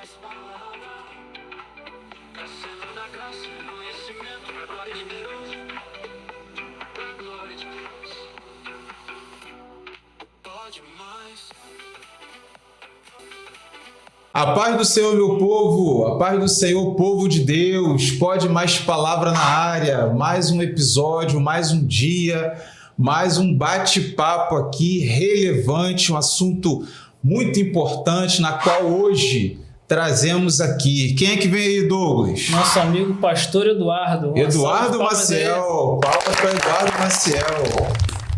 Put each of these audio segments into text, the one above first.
mais palavra, crescendo na graça e conhecimento da glória de Deus, da glória de Deus. Pode mais. A paz do Senhor, meu povo, a paz do Senhor, povo de Deus. Pode mais palavra na área, mais um episódio, mais um dia, mais um bate-papo aqui relevante, um assunto muito importante, na qual hoje trazemos aqui. Quem é que vem aí, Douglas? Nosso amigo pastor Eduardo. Eduardo Maciel. Palmas para Eduardo Maciel.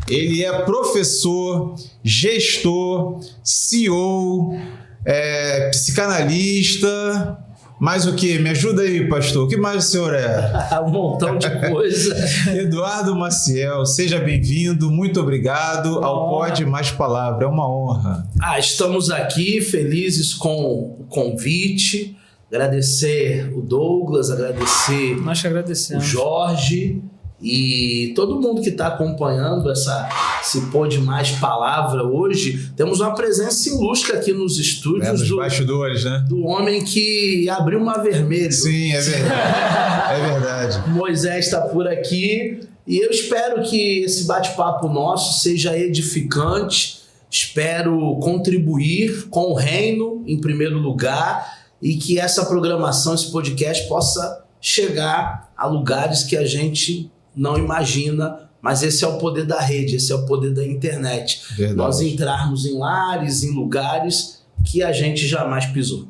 Ele é professor, gestor, CEO, psicanalista, mais o que? Me ajuda aí, pastor. O que mais o senhor é? Um montão de coisa. Eduardo Maciel, seja bem-vindo. Muito obrigado ao Pode Mais Palavra. É uma honra. Estamos aqui felizes com o convite. Agradecer o Douglas, agradecer Nós que o agradecemos. Jorge e todo mundo que está acompanhando esse Pode Mais Palavra hoje. Temos uma presença ilustre aqui nos estúdios Nos bastidores, né? do homem que abriu uma vermelha. Sim, é verdade. É verdade. Moisés está por aqui e eu espero que esse bate-papo nosso seja edificante. Espero contribuir com o reino em primeiro lugar e que essa programação, esse podcast possa chegar a lugares que a gente não imagina, mas esse é o poder da rede, esse é o poder da internet. Verdade. Nós entrarmos em lares, em lugares que a gente jamais pisou.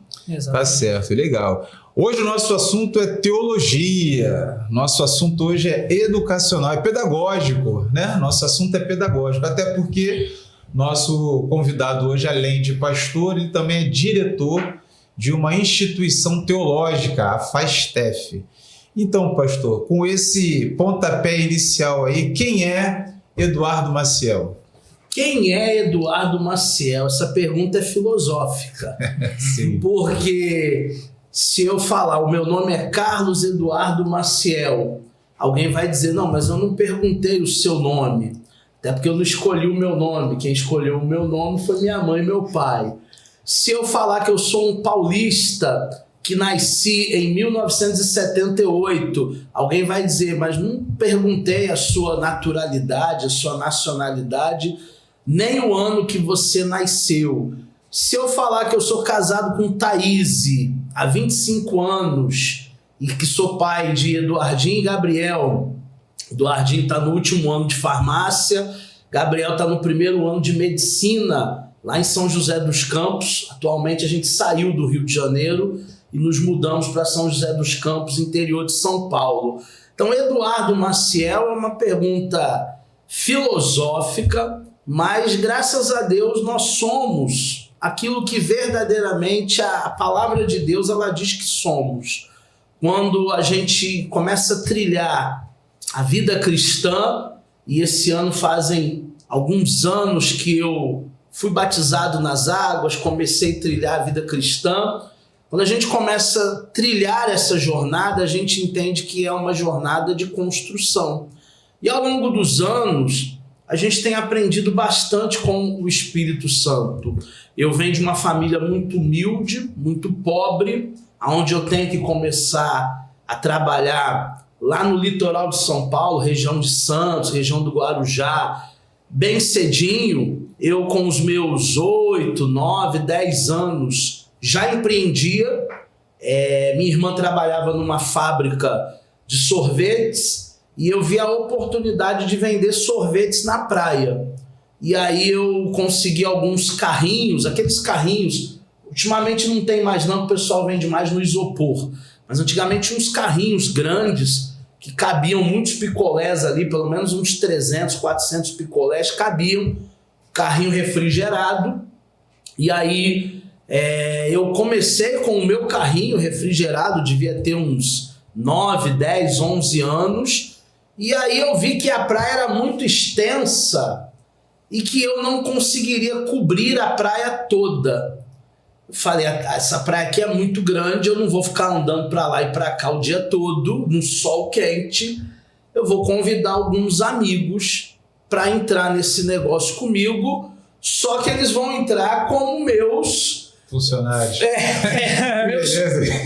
Tá certo, legal. Hoje o nosso assunto é teologia, nosso assunto hoje é educacional, é pedagógico, né? Nosso assunto é pedagógico, até porque nosso convidado hoje, além de pastor, ele também é diretor de uma instituição teológica, a FASTEF. Então, pastor, com esse pontapé inicial aí, quem é Eduardo Maciel? Quem é Eduardo Maciel? Essa pergunta é filosófica. Sim. Porque se eu falar o meu nome é Carlos Eduardo Maciel, alguém vai dizer, não, mas eu não perguntei o seu nome. Até porque eu não escolhi o meu nome. Quem escolheu o meu nome foi minha mãe e meu pai. Se eu falar que eu sou um paulista que nasci em 1978, alguém vai dizer, mas não perguntei a sua naturalidade, a sua nacionalidade, nem o ano que você nasceu. Se eu falar que eu sou casado com Thaís há 25 anos e que sou pai de Eduardinho e Gabriel, Eduardinho está no último ano de farmácia, Gabriel está no primeiro ano de medicina, lá em São José dos Campos. Atualmente a gente saiu do Rio de Janeiro e nos mudamos para São José dos Campos, interior de São Paulo. Então, Eduardo Maciel é uma pergunta filosófica, mas graças a Deus nós somos aquilo que verdadeiramente a palavra de Deus ela diz que somos. Quando a gente começa a trilhar a vida cristã, e esse ano fazem alguns anos que eu fui batizado nas águas, comecei a trilhar a vida cristã. Quando a gente começa a trilhar essa jornada, a gente entende que é uma jornada de construção. E ao longo dos anos, a gente tem aprendido bastante com o Espírito Santo. Eu venho de uma família muito humilde, muito pobre, onde eu tenho que começar a trabalhar lá no litoral de São Paulo, região de Santos, região do Guarujá. Bem cedinho, eu com os meus 8, 9, 10 anos já empreendia. Minha irmã trabalhava numa fábrica de sorvetes e eu vi a oportunidade de vender sorvetes na praia. E aí eu consegui alguns carrinhos, aqueles carrinhos, ultimamente não tem mais não, o pessoal vende mais no isopor. Mas antigamente tinha uns carrinhos grandes que cabiam muitos picolés ali, pelo menos uns 300, 400 picolés cabiam, carrinho refrigerado. E aí eu comecei com o meu carrinho refrigerado, devia ter uns 9, 10, 11 anos. E aí eu vi que a praia era muito extensa e que eu não conseguiria cobrir a praia toda. Falei, essa praia aqui é muito grande, eu não vou ficar andando para lá e para cá o dia todo, no sol quente. Eu vou convidar alguns amigos para entrar nesse negócio comigo, só que eles vão entrar como meus funcionários.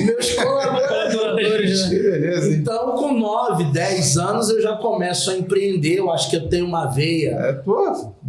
Meus colaboradores. Que beleza, hein? Então, com 9, 10 anos, eu já começo a empreender. Eu acho que eu tenho uma veia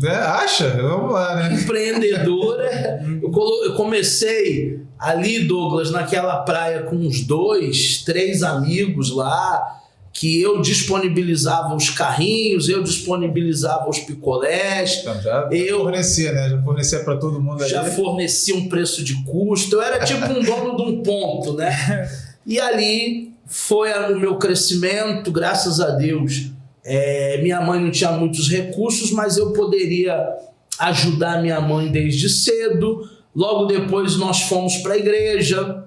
Acha? Vamos lá, né? empreendedora. Eu comecei ali, Douglas, naquela praia com uns 2, 3 amigos lá, que eu disponibilizava os carrinhos, eu disponibilizava os picolés. Então, já fornecia, né? Já fornecia para todo mundo ali. Já fornecia um preço de custo. Eu era tipo um dono de um ponto, né? E ali foi o meu crescimento, graças a Deus. Minha mãe não tinha muitos recursos, mas eu poderia ajudar minha mãe desde cedo. Logo depois nós fomos para a igreja.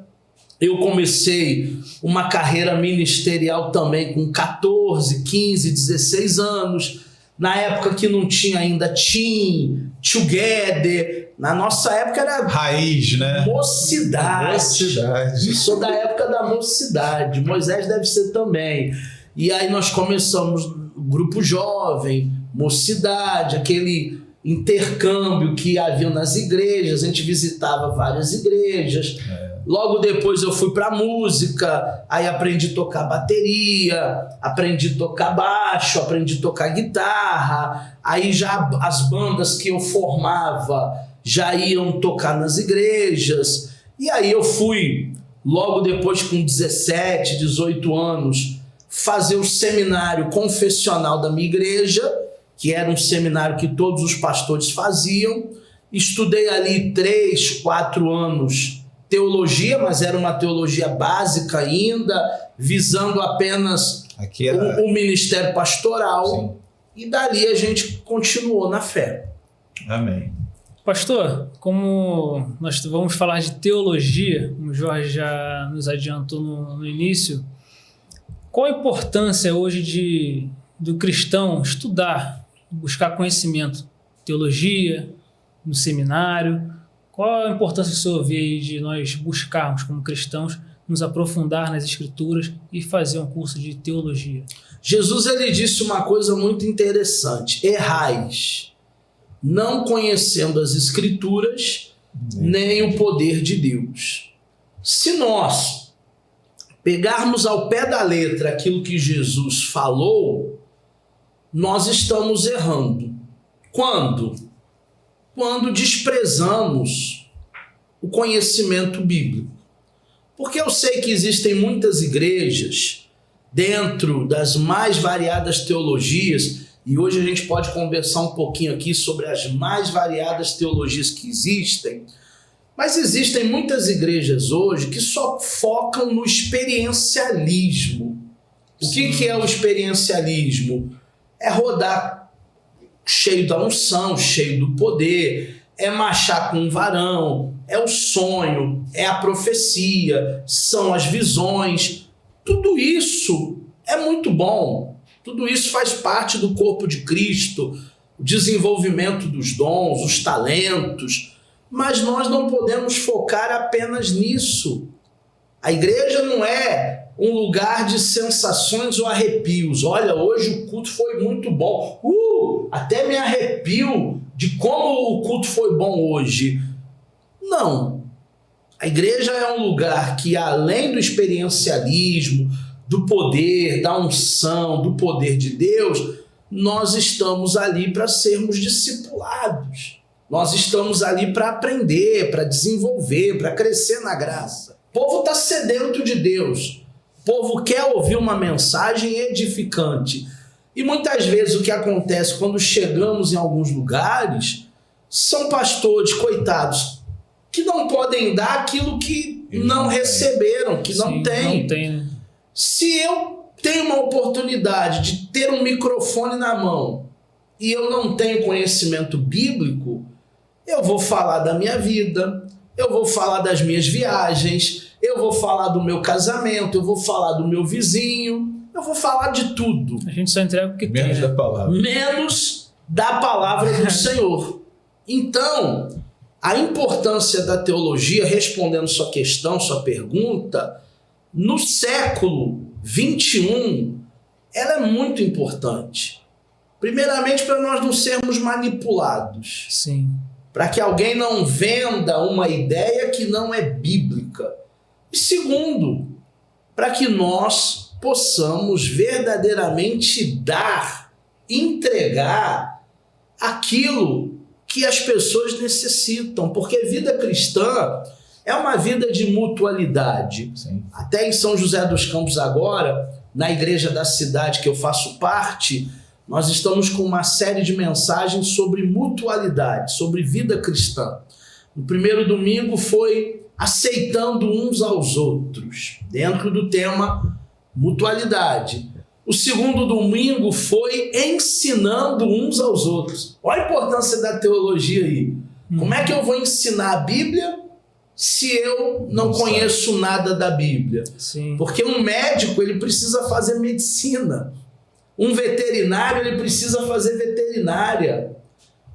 Eu comecei uma carreira ministerial também com 14, 15, 16 anos. Na época que não tinha ainda Team, Together. Na nossa época era... Raiz, né? Mocidade. Mocidade. Eu sou da época da mocidade. Moisés deve ser também. E aí nós começamos o grupo jovem, mocidade, aquele intercâmbio que havia nas igrejas. A gente visitava várias igrejas. Logo depois eu fui para música, aí aprendi a tocar bateria, aprendi a tocar baixo, aprendi a tocar guitarra. Aí já as bandas que eu formava já iam tocar nas igrejas. E aí eu fui, logo depois com 17, 18 anos, fazer o seminário confessional da minha igreja, que era um seminário que todos os pastores faziam. Estudei ali 3, 4 anos teologia, mas era uma teologia básica ainda, visando apenas o ministério pastoral. Sim. E dali a gente continuou na fé. Amém. Pastor, como nós vamos falar de teologia, como o Jorge já nos adiantou no início, qual a importância hoje do cristão estudar, buscar conhecimento? Teologia, no seminário. Qual a importância que o senhor vê aí de nós buscarmos, como cristãos, nos aprofundar nas Escrituras e fazer um curso de teologia? Jesus ele disse uma coisa muito interessante: errais, não conhecendo as Escrituras, nem o poder de Deus. Se nós pegarmos ao pé da letra aquilo que Jesus falou, nós estamos errando. Quando desprezamos o conhecimento bíblico. Porque eu sei que existem muitas igrejas dentro das mais variadas teologias, e hoje a gente pode conversar um pouquinho aqui sobre as mais variadas teologias que existem, mas existem muitas igrejas hoje que só focam no experiencialismo. O que é o experiencialismo? É rodar cheio da unção, cheio do poder, é marchar com um varão, é o sonho, é a profecia, são as visões. Tudo isso é muito bom, tudo isso faz parte do corpo de Cristo, o desenvolvimento dos dons, os talentos, mas nós não podemos focar apenas nisso. A igreja não é um lugar de sensações ou arrepios. Olha, hoje o culto foi muito bom. Até me arrepio de como o culto foi bom hoje. Não. A igreja é um lugar que, além do experiencialismo, do poder, da unção, do poder de Deus, nós estamos ali para sermos discipulados. Nós estamos ali para aprender, para desenvolver, para crescer na graça. O povo está sedento de Deus. O povo quer ouvir uma mensagem edificante. E muitas vezes o que acontece quando chegamos em alguns lugares são pastores, coitados, que não podem dar aquilo que não receberam, que não têm. Não tem, né? Se eu tenho uma oportunidade de ter um microfone na mão e eu não tenho conhecimento bíblico, eu vou falar da minha vida, eu vou falar das minhas viagens, eu vou falar do meu casamento, eu vou falar do meu vizinho, eu vou falar de tudo. A gente só entrega o que Menos tem, da né? palavra. Menos da palavra do Senhor. Então, a importância da teologia, respondendo sua questão, sua pergunta, no século 21, ela é muito importante. Primeiramente, para nós não sermos manipulados. Sim. para que alguém não venda uma ideia que não é bíblica. E segundo, para que nós possamos verdadeiramente dar, entregar aquilo que as pessoas necessitam, porque vida cristã é uma vida de mutualidade. Sim. Até em São José dos Campos agora, na igreja da cidade que eu faço parte, nós estamos com uma série de mensagens sobre mutualidade, sobre vida cristã. O primeiro domingo foi aceitando uns aos outros, dentro do tema mutualidade. O segundo domingo foi ensinando uns aos outros. Olha a importância da teologia aí. Como é que eu vou ensinar a Bíblia se eu não conheço nada da Bíblia? Sim. Porque um médico, ele precisa fazer medicina. Um veterinário, ele precisa fazer veterinária.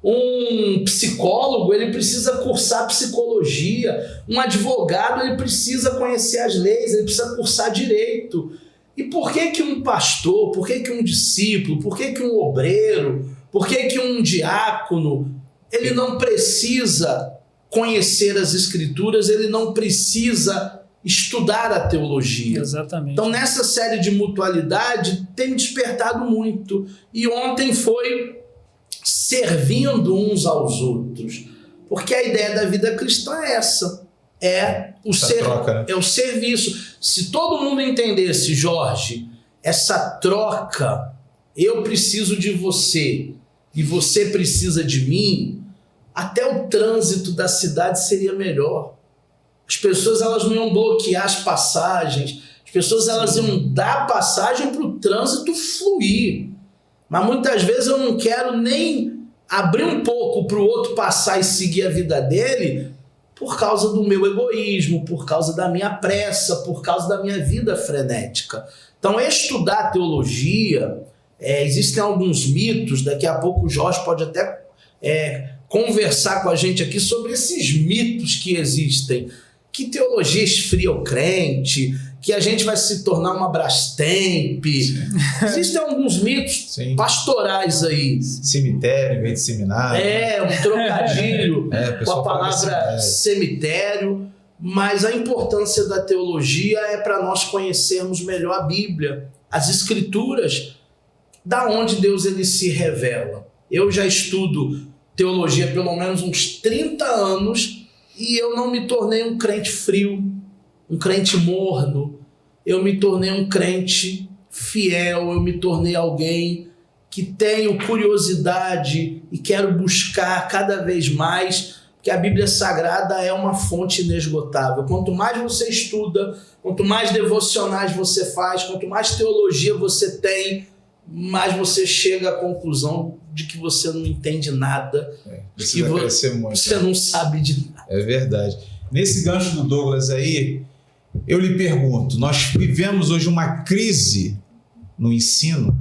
Um psicólogo, ele precisa cursar psicologia. Um advogado, ele precisa conhecer as leis, ele precisa cursar direito. E por que que um pastor, por que que um discípulo, por que que um obreiro, por que que um diácono, ele não precisa conhecer as escrituras, ele não precisa estudar a teologia? Exatamente. Então, nessa série de mutualidade, tem me despertado muito. E ontem foi servindo uns aos outros. Porque a ideia da vida cristã é essa. É o troca, né? É o serviço. Se todo mundo entendesse, Jorge, essa troca, eu preciso de você e você precisa de mim, até o trânsito da cidade seria melhor. As pessoas, elas não iam bloquear as passagens, as pessoas, elas iam dar passagem para o trânsito fluir. Mas muitas vezes eu não quero nem abrir um pouco para o outro passar e seguir a vida dele, por causa do meu egoísmo, por causa da minha pressa, por causa da minha vida frenética. Então, estudar teologia, existem alguns mitos, daqui a pouco o Jorge pode até conversar com a gente aqui sobre esses mitos que existem. Que teologia esfria o crente, que a gente vai se tornar uma Brastemp. Existem alguns mitos pastorais aí. Cemitério em vez de seminário. Um trocadilho com a palavra cemitério. Mas a importância da teologia é para nós conhecermos melhor a Bíblia, as Escrituras, da onde Deus ele se revela. Eu já estudo teologia há pelo menos uns 30 anos e eu não me tornei um crente frio, um crente morno. Eu me tornei um crente fiel, eu me tornei alguém que tenho curiosidade e quero buscar cada vez mais, porque a Bíblia Sagrada é uma fonte inesgotável. Quanto mais você estuda, quanto mais devocionais você faz, quanto mais teologia você tem, mais você chega à conclusão de que você não entende nada, precisa crescer muito. Você não sabe de nada. É verdade. Nesse gancho do Douglas aí, eu lhe pergunto, nós vivemos hoje uma crise no ensino?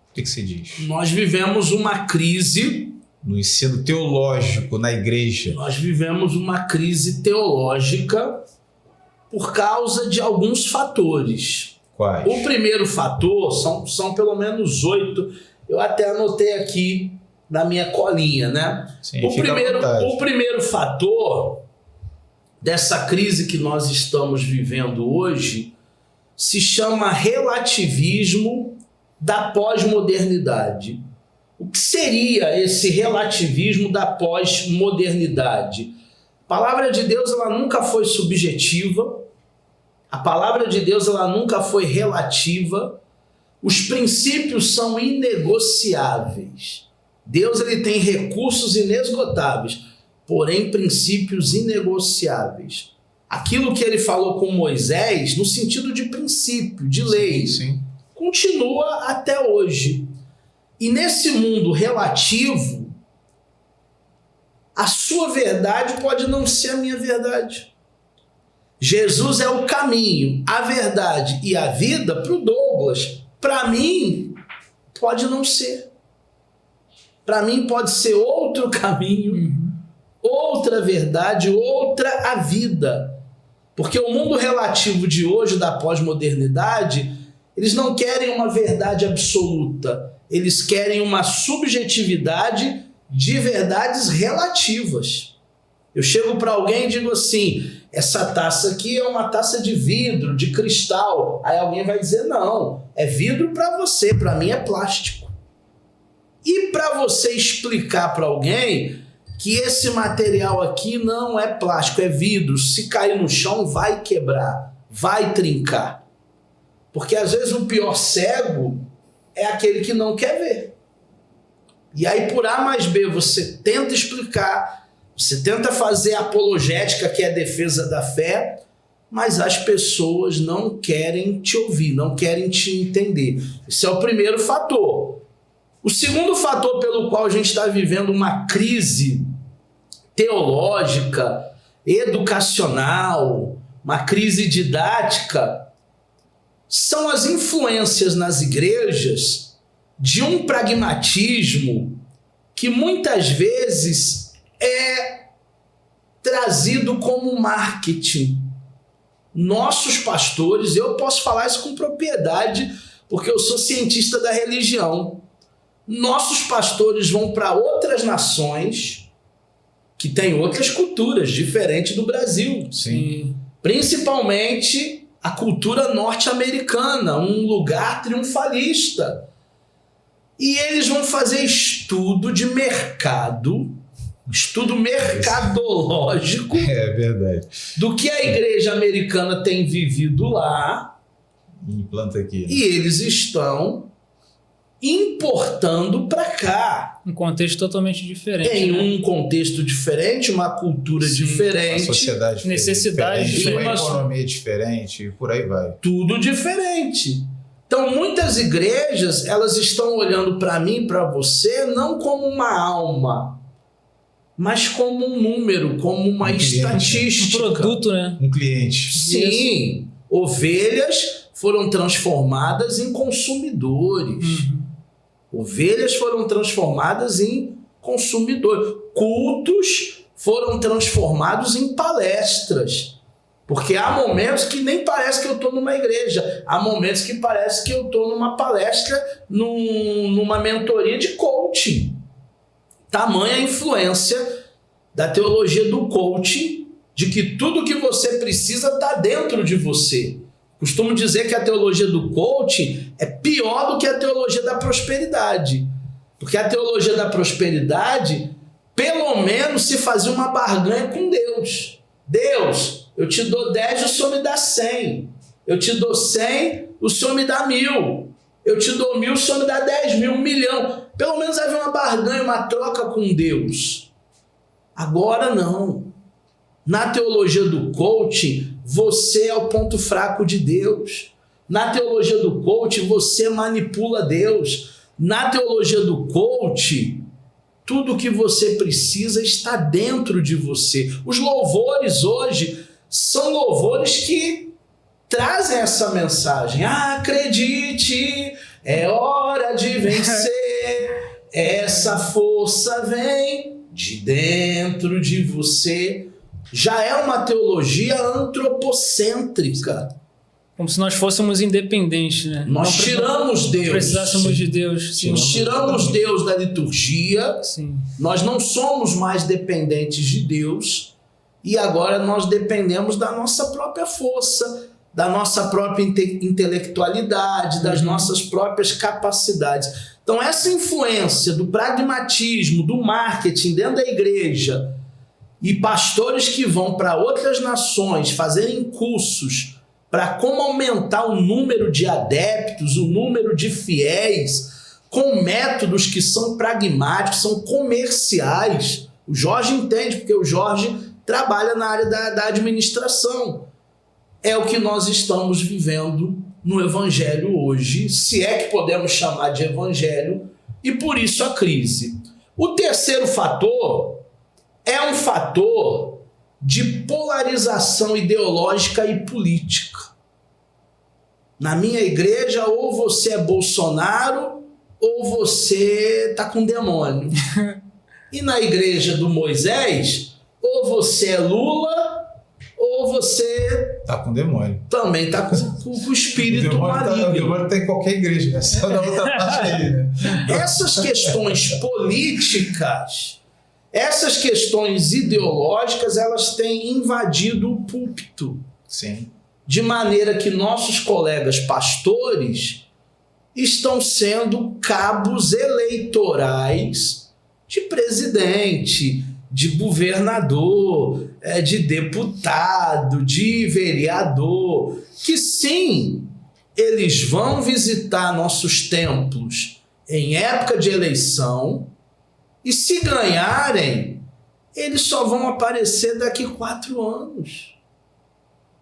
O que você diz? Nós vivemos uma crise no ensino teológico na igreja. Nós vivemos uma crise teológica por causa de alguns fatores. Quais? O primeiro fator, são pelo menos 8, eu até anotei aqui na minha colinha, né? Sim, o primeiro fator dessa crise que nós estamos vivendo hoje se chama relativismo da pós-modernidade. O que seria esse relativismo da pós-modernidade? A palavra de Deus ela nunca foi subjetiva, a palavra de Deus ela nunca foi relativa, os princípios são inegociáveis. Deus ele tem recursos inesgotáveis, porém princípios inegociáveis. Aquilo que ele falou com Moisés, no sentido de princípio, de lei, sim. Continua até hoje. E nesse mundo relativo, a sua verdade pode não ser a minha verdade. Jesus é o caminho, a verdade e a vida para o Douglas. Para mim, pode não ser. Para mim, pode ser outro caminho, outra verdade, outra a vida. Porque o mundo relativo de hoje, da pós-modernidade, eles não querem uma verdade absoluta. Eles querem uma subjetividade de verdades relativas. Eu chego para alguém e digo assim, essa taça aqui é uma taça de vidro, de cristal. Aí alguém vai dizer, não, é vidro para você, para mim é plástico. E para você explicar para alguém que esse material aqui não é plástico, é vidro, se cair no chão vai quebrar, vai trincar. Porque às vezes o pior cego é aquele que não quer ver. E aí por A mais B você tenta explicar, você tenta fazer a apologética, que é a defesa da fé, mas as pessoas não querem te ouvir, não querem te entender. Esse é o primeiro fator. O segundo fator pelo qual a gente está vivendo uma crise teológica, educacional, uma crise didática, são as influências nas igrejas de um pragmatismo que muitas vezes é trazido como marketing. Nossos pastores, eu posso falar isso com propriedade, porque eu sou cientista da religião. Nossos pastores vão para outras nações que têm outras culturas diferentes do Brasil. Sim. Principalmente a cultura norte-americana, um lugar triunfalista. E eles vão fazer estudo de mercado, estudo mercadológico É verdade. do que a igreja americana tem vivido lá, Implanta aqui. e eles estão importando para cá. Um contexto totalmente diferente. Em né? um contexto diferente, uma cultura Uma diferente, sociedade Necessidade diferente, uma diferente. economia diferente, e por aí vai. tudo diferente. Então, muitas igrejas, elas estão olhando para mim, para você, não como uma alma, mas como um número, como uma Um cliente, Um estatística. produto, né? Um cliente. Sim, ovelhas foram transformadas em consumidores. Ovelhas foram transformadas em consumidores. Cultos foram transformados em palestras. Porque há momentos que nem parece que eu estou numa igreja. Há momentos que parece que eu estou numa palestra, numa mentoria de coaching. Tamanha a influência da teologia do coaching, de que tudo que você precisa está dentro de você. Costumo dizer que a teologia do coaching é pior do que a teologia da prosperidade. Porque a teologia da prosperidade, pelo menos, se fazia uma barganha com Deus. Deus, eu te dou 10, o Senhor me dá 100. Eu te dou 100, o Senhor me dá 1000. Eu te dou 1000, o Senhor me dá 10.000, 1 milhão. Pelo menos havia uma barganha, uma troca com Deus. Agora não. Na teologia do coaching, você é o ponto fraco de Deus. Na teologia do coaching, você manipula Deus. Na teologia do coaching, tudo que você precisa está dentro de você. Os louvores hoje são louvores que trazem essa mensagem. Acredite, é hora de vencer. Essa força vem de dentro de você. Já é uma teologia antropocêntrica. Como se nós fôssemos independentes, né? Nós Não tiramos Deus. precisássemos de Deus. Sim. Nós tiramos Deus da liturgia. Sim. Nós não somos mais dependentes de Deus. E agora nós dependemos da nossa própria força, da nossa própria intelectualidade, das nossas próprias capacidades. Então essa influência do pragmatismo, do marketing dentro da igreja, e pastores que vão para outras nações fazerem cursos para como aumentar o número de adeptos, o número de fiéis, com métodos que são pragmáticos, são comerciais. O Jorge entende, porque o Jorge trabalha na área da administração. É o que nós estamos vivendo no Evangelho hoje, se é que podemos chamar de Evangelho, e por isso a crise. O terceiro fator é um fator de polarização ideológica e política. Na minha igreja, ou você é Bolsonaro, ou você está com demônio. E na igreja do Moisés, ou você é Lula, ou ou você Tá com demônio. também está com o espírito O maligno. demônio tá em qualquer igreja, né? Só na outra parte aí, né? Essas questões políticas, essas questões ideológicas, elas têm invadido o púlpito, Sim. de maneira que nossos colegas pastores estão sendo cabos eleitorais de presidente, de governador, de deputado, de vereador, que sim, eles vão visitar nossos templos em época de eleição e se ganharem, eles só vão aparecer daqui 4 anos.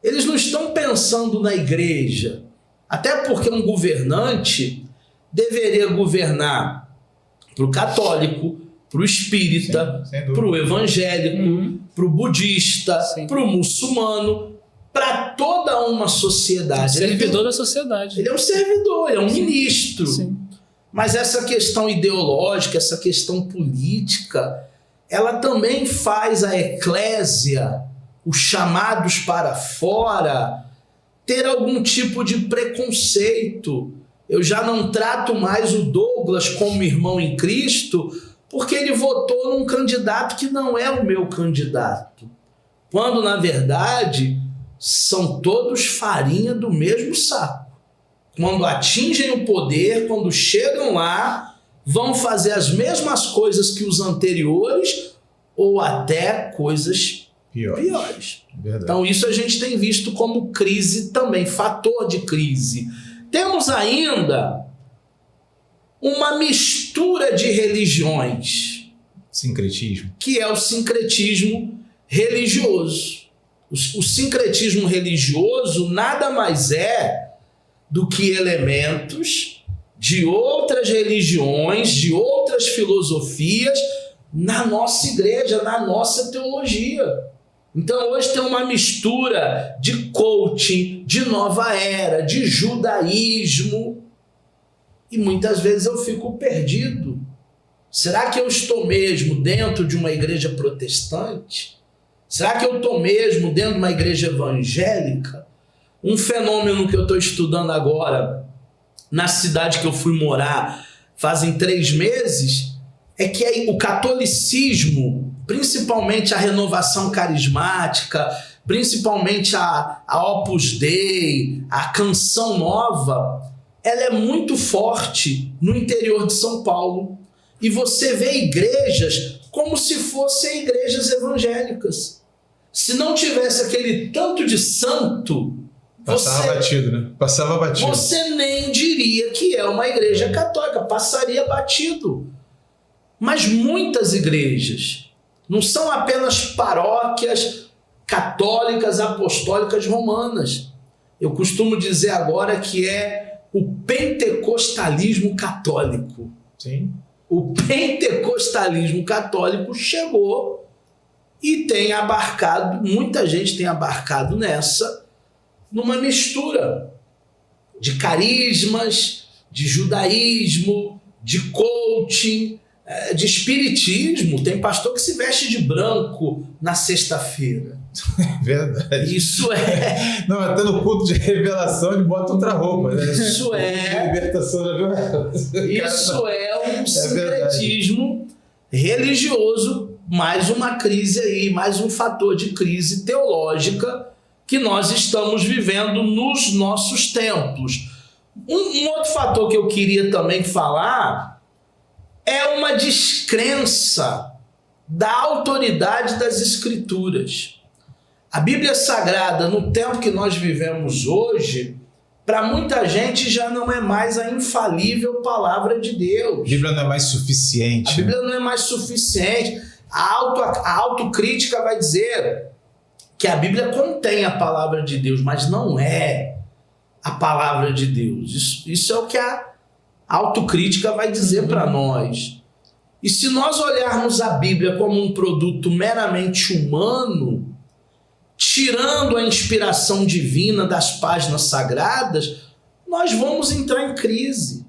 Eles não estão pensando na igreja, até porque um governante deveria governar para o católico, para o espírita, Sem dúvida. para o evangélico, para o budista, Sim. para o muçulmano, para toda uma sociedade. Servidor da sociedade. Ele é um servidor, ele é um ministro. Sim. Mas essa questão ideológica, essa questão política, ela também faz a eclésia, os chamados para fora, ter algum tipo de preconceito. Eu já não trato mais o Douglas como irmão em Cristo, porque ele votou num candidato que não é o meu candidato. Quando, na verdade, são todos farinha do mesmo saco. Quando atingem o poder, quando chegam lá, vão fazer as mesmas coisas que os anteriores ou até coisas piores. Verdade. Então isso a gente tem visto como crise também, fator de crise. Temos ainda uma mistura de religiões, Sincretismo. que é o sincretismo religioso. O sincretismo religioso nada mais é do que elementos de outras religiões, de outras filosofias na nossa igreja, na nossa teologia. Então hoje tem uma mistura de coaching, de nova era, de judaísmo, e muitas vezes eu fico perdido. Será que eu estou mesmo dentro de uma igreja protestante? Será que eu estou mesmo dentro de uma igreja evangélica? Um fenômeno que eu estou estudando agora, na cidade que eu fui morar, fazem 3 meses, é que o catolicismo, principalmente a renovação carismática, principalmente a Opus Dei, a Canção Nova, ela é muito forte no interior de São Paulo. E você vê igrejas como se fossem igrejas evangélicas. Se não tivesse aquele tanto de santo, Passava batido, né? Passava batido. você nem diria que é uma igreja católica, passaria batido. Mas muitas igrejas não são apenas paróquias católicas, apostólicas, romanas. Eu costumo dizer agora que é o pentecostalismo católico. Sim. O pentecostalismo católico chegou e tem abarcado, muita gente tem abarcado numa mistura de carismas, de judaísmo, de coaching, de espiritismo. Tem pastor que se veste de branco na sexta-feira. Verdade. Isso é... Não, até no culto de revelação ele bota outra roupa, né? Isso é... Libertação, já viu? Isso é um sincretismo religioso, mais uma crise aí, mais um fator de crise teológica que nós estamos vivendo nos nossos templos. Um outro fator que eu queria também falar é uma descrença da autoridade das Escrituras. A Bíblia Sagrada, no tempo que nós vivemos hoje, para muita gente já não é mais a infalível palavra de Deus. A Bíblia não é mais suficiente. A Bíblia não é mais suficiente. A autocrítica vai dizer que a Bíblia contém a palavra de Deus, mas não é a palavra de Deus. Isso é o que a autocrítica vai dizer para nós. E se nós olharmos a Bíblia como um produto meramente humano, tirando a inspiração divina das páginas sagradas, nós vamos entrar em crise.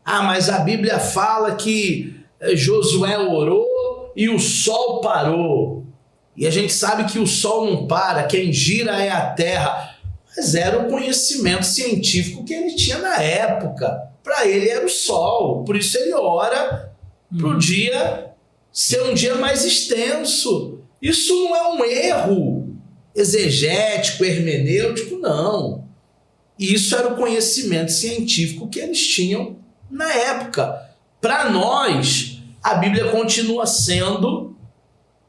Ah, mas a Bíblia fala que Josué orou e o sol parou. E a gente sabe que o sol não para, quem gira é a terra. Mas era o conhecimento científico que ele tinha na época. Para ele era o sol. Por isso ele ora para o dia ser um dia mais extenso. Isso não é um erro exegético, hermenêutico, não. Isso era o conhecimento científico que eles tinham na época. Para nós, a Bíblia continua sendo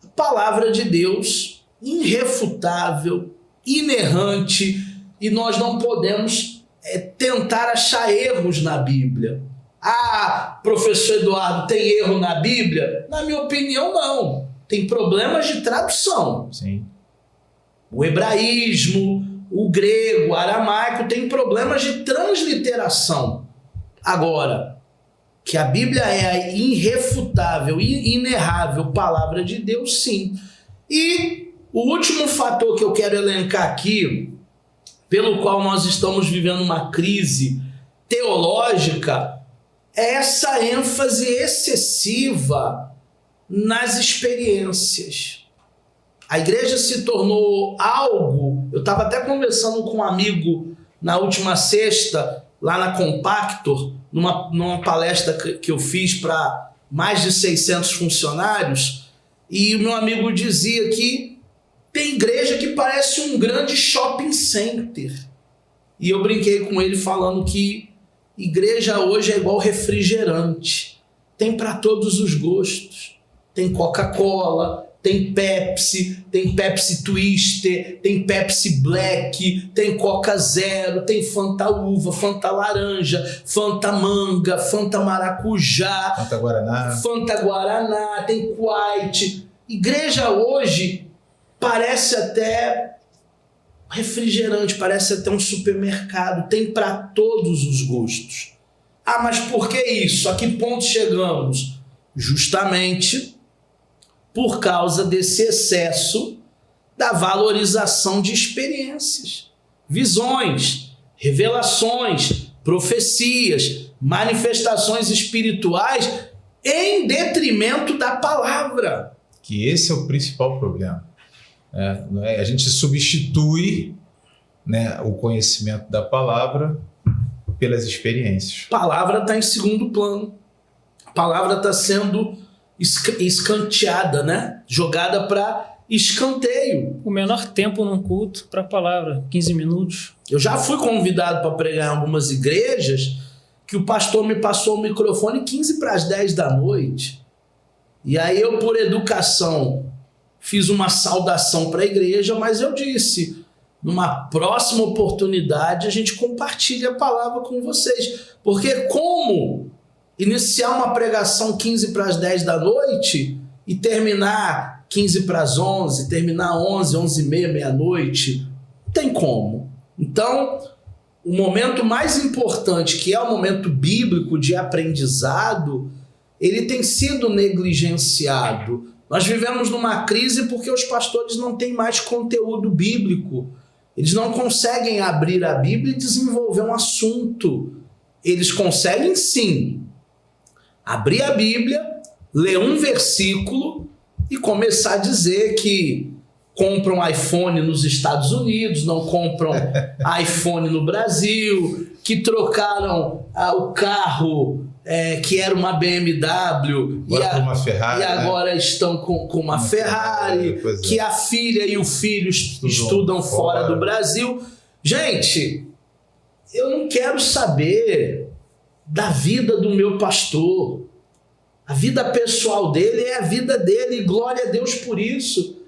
a palavra de Deus irrefutável, inerrante, e nós não podemos tentar achar erros na Bíblia. Ah, professor Eduardo, tem erro na Bíblia? Na minha opinião, não. Tem problemas de tradução. Sim. O hebraísmo, o grego, o aramaico tem problemas de transliteração. Agora, que a Bíblia é a irrefutável e inerrável palavra de Deus, sim. E o último fator que eu quero elencar aqui, pelo qual nós estamos vivendo uma crise teológica, é essa ênfase excessiva nas experiências. A igreja se tornou algo... Eu estava até conversando com um amigo na última sexta, lá na Compactor, numa palestra que eu fiz para mais de 600 funcionários, e o meu amigo dizia que tem igreja que parece um grande shopping center. E eu brinquei com ele falando que igreja hoje é igual refrigerante. Tem para todos os gostos. Tem Coca-Cola, tem Pepsi Twister, tem Pepsi Black, tem Coca Zero, tem Fanta Uva, Fanta Laranja, Fanta Manga, Fanta Maracujá, Fanta Guaraná, tem Quite. Igreja hoje parece até refrigerante, parece até um supermercado, tem para todos os gostos. Ah, mas por que isso? A que ponto chegamos? Justamente por causa desse excesso da valorização de experiências, visões, revelações, profecias, manifestações espirituais em detrimento da palavra. Que esse é o principal problema. A gente substitui, né, o conhecimento da palavra pelas experiências. A palavra está em segundo plano. A palavra está sendo escanteada, né? Jogada para escanteio. O menor tempo num culto para a palavra, 15 minutos. Eu já fui convidado para pregar em algumas igrejas que o pastor me passou o microfone 15 para as 10 da noite. E aí eu, por educação, fiz uma saudação para a igreja, mas eu disse, numa próxima oportunidade a gente compartilha a palavra com vocês. Porque como iniciar uma pregação 15 para as 10 da noite e terminar 15 para as 11, terminar 11, 11 e meia, meia-noite? Não tem como. Então, o momento mais importante, que é o momento bíblico de aprendizado, ele tem sido negligenciado. Nós vivemos numa crise porque os pastores não têm mais conteúdo bíblico. Eles não conseguem abrir a Bíblia e desenvolver um assunto. Eles conseguem, sim, abrir a Bíblia, ler um versículo e começar a dizer que compram iPhone nos Estados Unidos, não compram iPhone no Brasil, que trocaram o carro que era uma BMW uma Ferrari, e agora estão com uma Ferrari, que a filha e o filho estudam fora do Brasil. Gente, eu não quero saber da vida do meu pastor. A vida pessoal dele é a vida dele, e glória a Deus por isso.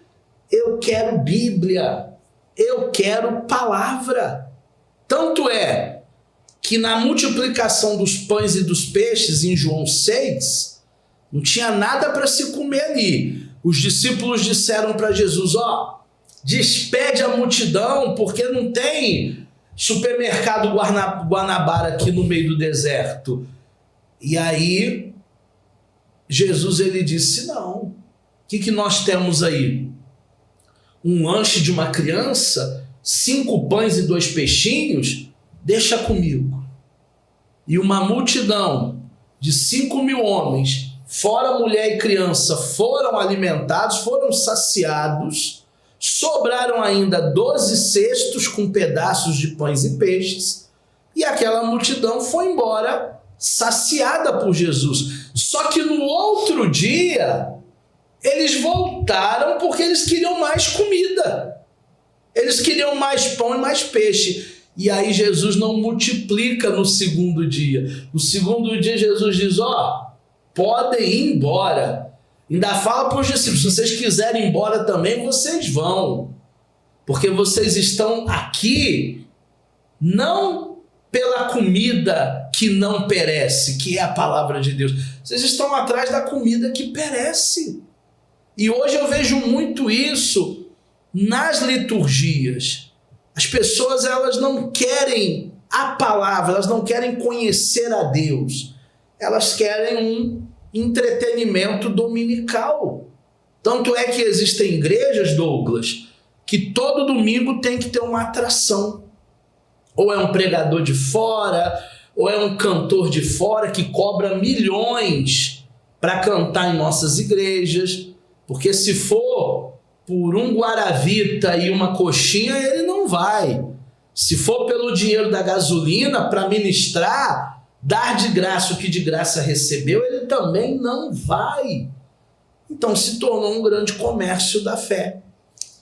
Eu quero Bíblia, eu quero palavra. Tanto é que na multiplicação dos pães e dos peixes, em João 6, não tinha nada para se comer ali. Os discípulos disseram para Jesus, despede a multidão, porque não tem supermercado Guanabara aqui no meio do deserto. E aí, Jesus ele disse, não. O que nós temos aí? Um lanche de uma criança, 5 pães e 2 peixinhos? Deixa comigo. E uma multidão de 5.000 homens fora mulher e criança, foram alimentados, foram saciados, sobraram ainda 12 cestos com pedaços de pães e peixes, e aquela multidão foi embora saciada por Jesus. Só que no outro dia, eles voltaram porque eles queriam mais comida. Eles queriam mais pão e mais peixe. E aí Jesus não multiplica no segundo dia. No segundo dia Jesus diz, podem ir embora. Ainda fala para os discípulos, se vocês quiserem ir embora também, vocês vão. Porque vocês estão aqui não pela comida que não perece, que é a palavra de Deus. Vocês estão atrás da comida que perece. E hoje eu vejo muito isso nas liturgias. As pessoas, elas não querem a palavra, elas não querem conhecer a Deus. Elas querem um entretenimento dominical. Tanto é que existem igrejas, Douglas, que todo domingo tem que ter uma atração. Ou é um pregador de fora, ou é um cantor de fora que cobra milhões para cantar em nossas igrejas. Porque se for por um guaravita e uma coxinha, ele não vai. Se for pelo dinheiro da gasolina para ministrar, dar de graça o que de graça recebeu, ele também não vai. Então se tornou um grande comércio da fé.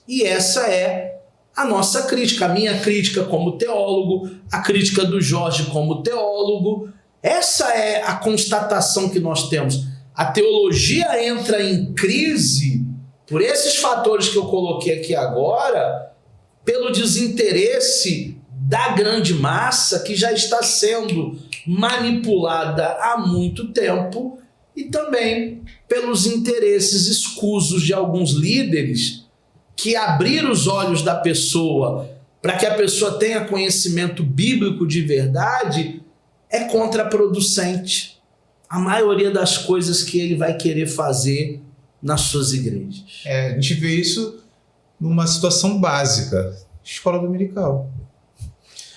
E essa é a nossa crítica, a minha crítica como teólogo, a crítica do Jorge como teólogo. Essa é a constatação que nós temos. A teologia entra em crise por esses fatores que eu coloquei aqui agora, pelo desinteresse da grande massa que já está sendo manipulada há muito tempo e também pelos interesses escusos de alguns líderes que abriram os olhos da pessoa para que a pessoa tenha conhecimento bíblico de verdade é contraproducente. A maioria das coisas que ele vai querer fazer nas suas igrejas. A gente vê isso numa situação básica, escola dominical.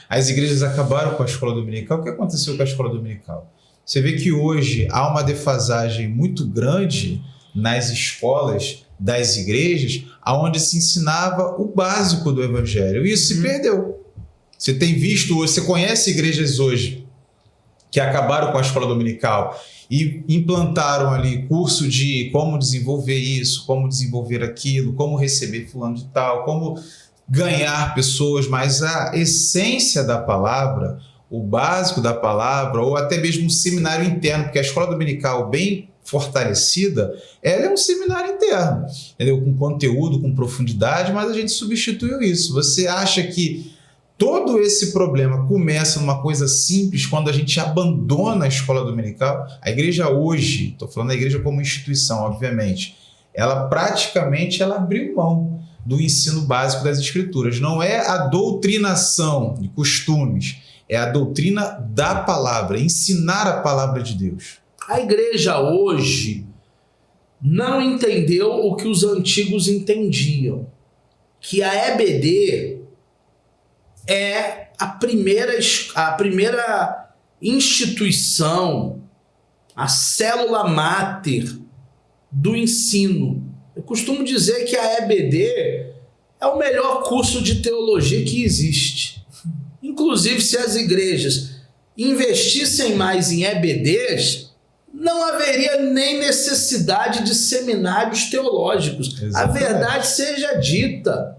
As igrejas acabaram com a escola dominical. O que aconteceu com a escola dominical? Você vê que hoje há uma defasagem muito grande nas escolas das igrejas, onde se ensinava o básico do evangelho. E isso se perdeu. Você tem visto, você conhece igrejas hoje que acabaram com a escola dominical e implantaram ali curso de como desenvolver isso, como desenvolver aquilo, como receber fulano de tal, como ganhar pessoas, mas a essência da palavra, o básico da palavra, ou até mesmo um seminário interno, porque a escola dominical bem fortalecida, ela é um seminário interno, entendeu? Com conteúdo, com profundidade, mas a gente substituiu isso. Você acha que todo esse problema começa numa coisa simples quando a gente abandona a escola dominical? A igreja hoje, estou falando da igreja como instituição, obviamente, ela praticamente abriu mão do ensino básico das escrituras. Não é a doutrinação de costumes, é a doutrina da palavra, ensinar a palavra de Deus. A igreja hoje não entendeu o que os antigos entendiam, que a EBD é a primeira instituição, a célula máter do ensino. Eu costumo dizer que a EBD é o melhor curso de teologia que existe. Inclusive, se as igrejas investissem mais em EBDs, não haveria nem necessidade de seminários teológicos. Exatamente. A verdade seja dita.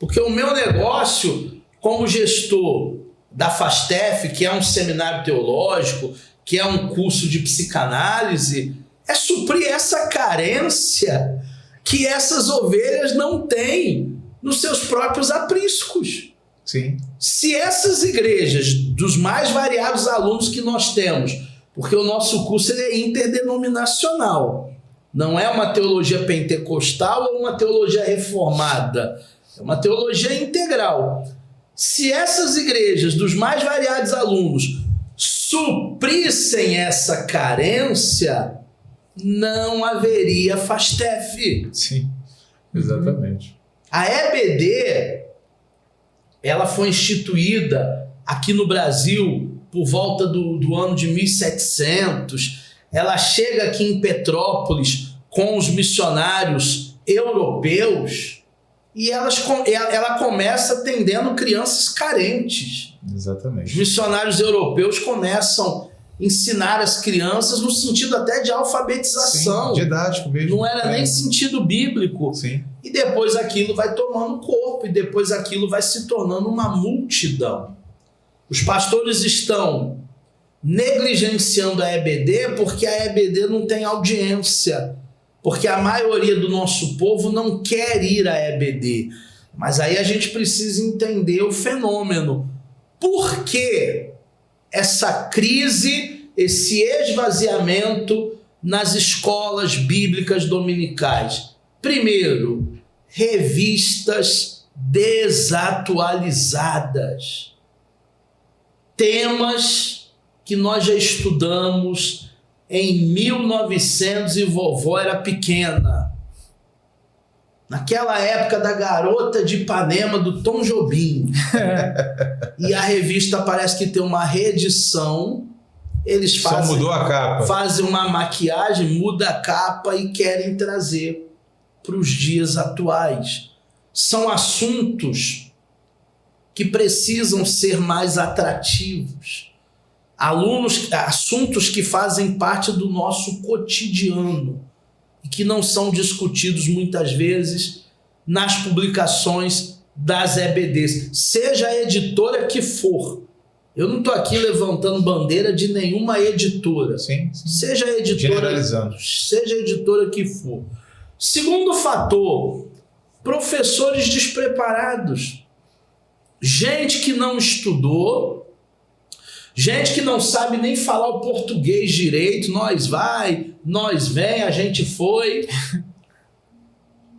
Porque o meu negócio, como gestor da FASTEF, que é um seminário teológico, que é um curso de psicanálise, é suprir essa carência que essas ovelhas não têm nos seus próprios apriscos. Sim. Se essas igrejas, dos mais variados alunos que nós temos, porque o nosso curso ele é interdenominacional, não é uma teologia pentecostal ou uma teologia reformada, é uma teologia integral. Se essas igrejas, dos mais variados alunos, suprissem essa carência, não haveria FASTEF. Sim, exatamente. A EBD, ela foi instituída aqui no Brasil por volta do ano de 1700. ela chega aqui em Petrópolis com os missionários europeus e ela começa atendendo crianças carentes. Os Exatamente. missionários europeus começam a ensinar as crianças no sentido até de alfabetização. Sim, didático mesmo. Não era nem sentido bíblico. Sim. E depois aquilo vai tomando corpo, e depois aquilo vai se tornando uma multidão. Os pastores estão negligenciando a EBD porque a EBD não tem audiência, porque a maioria do nosso povo não quer ir à EBD. Mas aí a gente precisa entender o fenômeno. Por que essa crise, esse esvaziamento nas escolas bíblicas dominicais? Primeiro, revistas desatualizadas. Temas que nós já estudamos em 1900 e vovó era pequena. Naquela época da Garota de Ipanema, do Tom Jobim. E a revista parece que tem uma reedição. Eles Só mudou a capa. fazem uma maquiagem, muda a capa e querem trazer para os dias atuais. São assuntos que precisam ser mais atrativos. Assuntos que fazem parte do nosso cotidiano e que não são discutidos muitas vezes nas publicações das EBDs, seja a editora que for. Eu não estou aqui levantando bandeira de nenhuma editora. Sim, sim. Seja a editora que for. Segundo fator, professores despreparados. Gente que não estudou, gente que não sabe nem falar o português direito, nós vai, nós vem, a gente foi.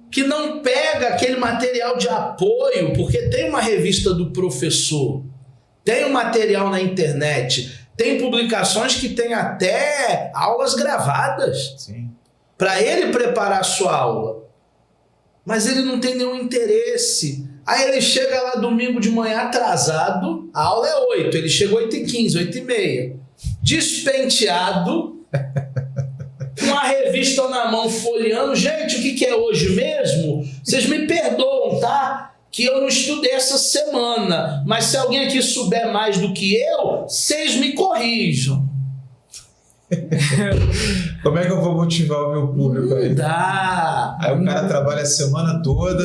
Que não pega aquele material de apoio, porque tem uma revista do professor, tem um material na internet, tem publicações que tem até aulas gravadas para ele preparar a sua aula. Mas ele não tem nenhum interesse. Aí ele chega lá domingo de manhã atrasado, a aula é 8, ele chegou 8h15, 8h30. Despenteado, com a revista na mão, folheando. Gente, o que é hoje mesmo? Vocês me perdoam, tá? Que eu não estudei essa semana. Mas se alguém aqui souber mais do que eu, vocês me corrijam. Como é que eu vou motivar o meu público aí? Não dá. Aí o cara trabalha a semana toda.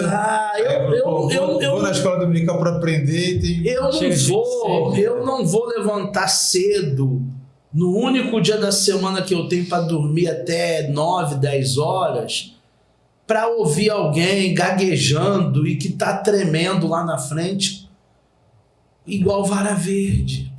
Eu vou na escola dominical para aprender. Eu não vou levantar cedo no único dia da semana que eu tenho para dormir até 9, 10 horas para ouvir alguém gaguejando e que tá tremendo lá na frente igual vara verde.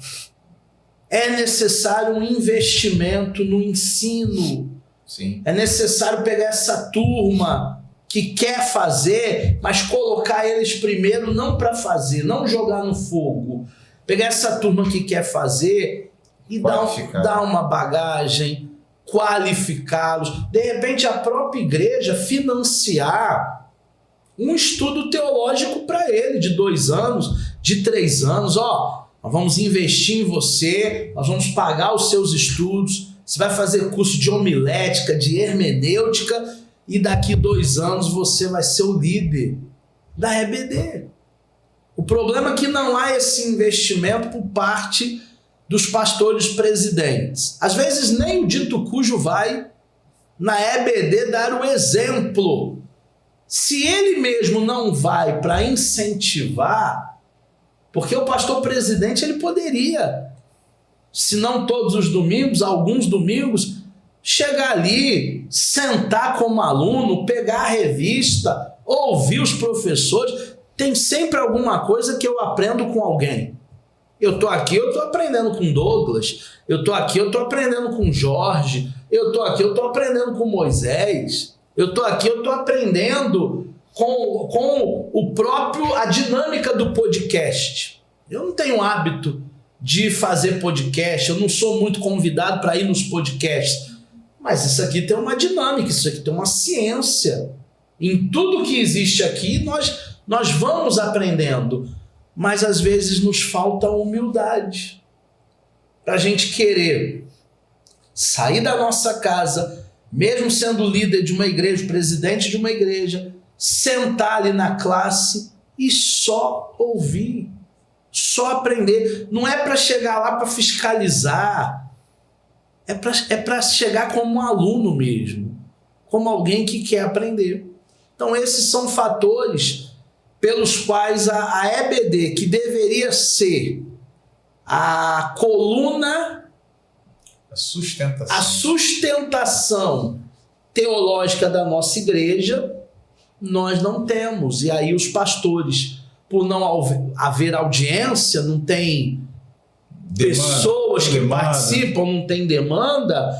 É necessário um investimento no ensino. Sim. É necessário pegar essa turma que quer fazer, mas colocar eles primeiro não para fazer, não jogar no fogo. Pegar essa turma que quer fazer e dar uma bagagem, qualificá-los. De repente, a própria igreja financiar um estudo teológico para ele, de 2 anos, de 3 anos. Nós vamos investir em você, nós vamos pagar os seus estudos, você vai fazer curso de homilética, de hermenêutica, e daqui 2 anos você vai ser o líder da EBD. O problema é que não há esse investimento por parte dos pastores presidentes. Às vezes nem o dito cujo vai na EBD dar o exemplo. Se ele mesmo não vai para incentivar, porque o pastor presidente ele poderia, se não todos os domingos, alguns domingos, chegar ali, sentar como aluno, pegar a revista, ouvir os professores. Tem sempre alguma coisa que eu aprendo com alguém. Eu tô aqui, eu tô aprendendo com Douglas. Eu tô aqui, eu tô aprendendo com Jorge. Eu tô aqui, eu tô aprendendo com Moisés. Eu tô aqui, eu tô aprendendo com a dinâmica do podcast. Eu não tenho hábito de fazer podcast, eu não sou muito convidado para ir nos podcasts. Mas isso aqui tem uma dinâmica, isso aqui tem uma ciência. Em tudo que existe aqui, nós vamos aprendendo. Mas às vezes nos falta humildade para a gente querer sair da nossa casa, mesmo sendo líder de uma igreja, presidente de uma igreja, sentar ali na classe e só ouvir, só aprender. Não é para chegar lá para fiscalizar, é para chegar como um aluno mesmo, como alguém que quer aprender. Então esses são fatores pelos quais a EBD, que deveria ser a coluna, a sustentação teológica da nossa igreja, nós não temos. E aí os pastores, por não haver audiência, não tem pessoas que participam, não tem demanda,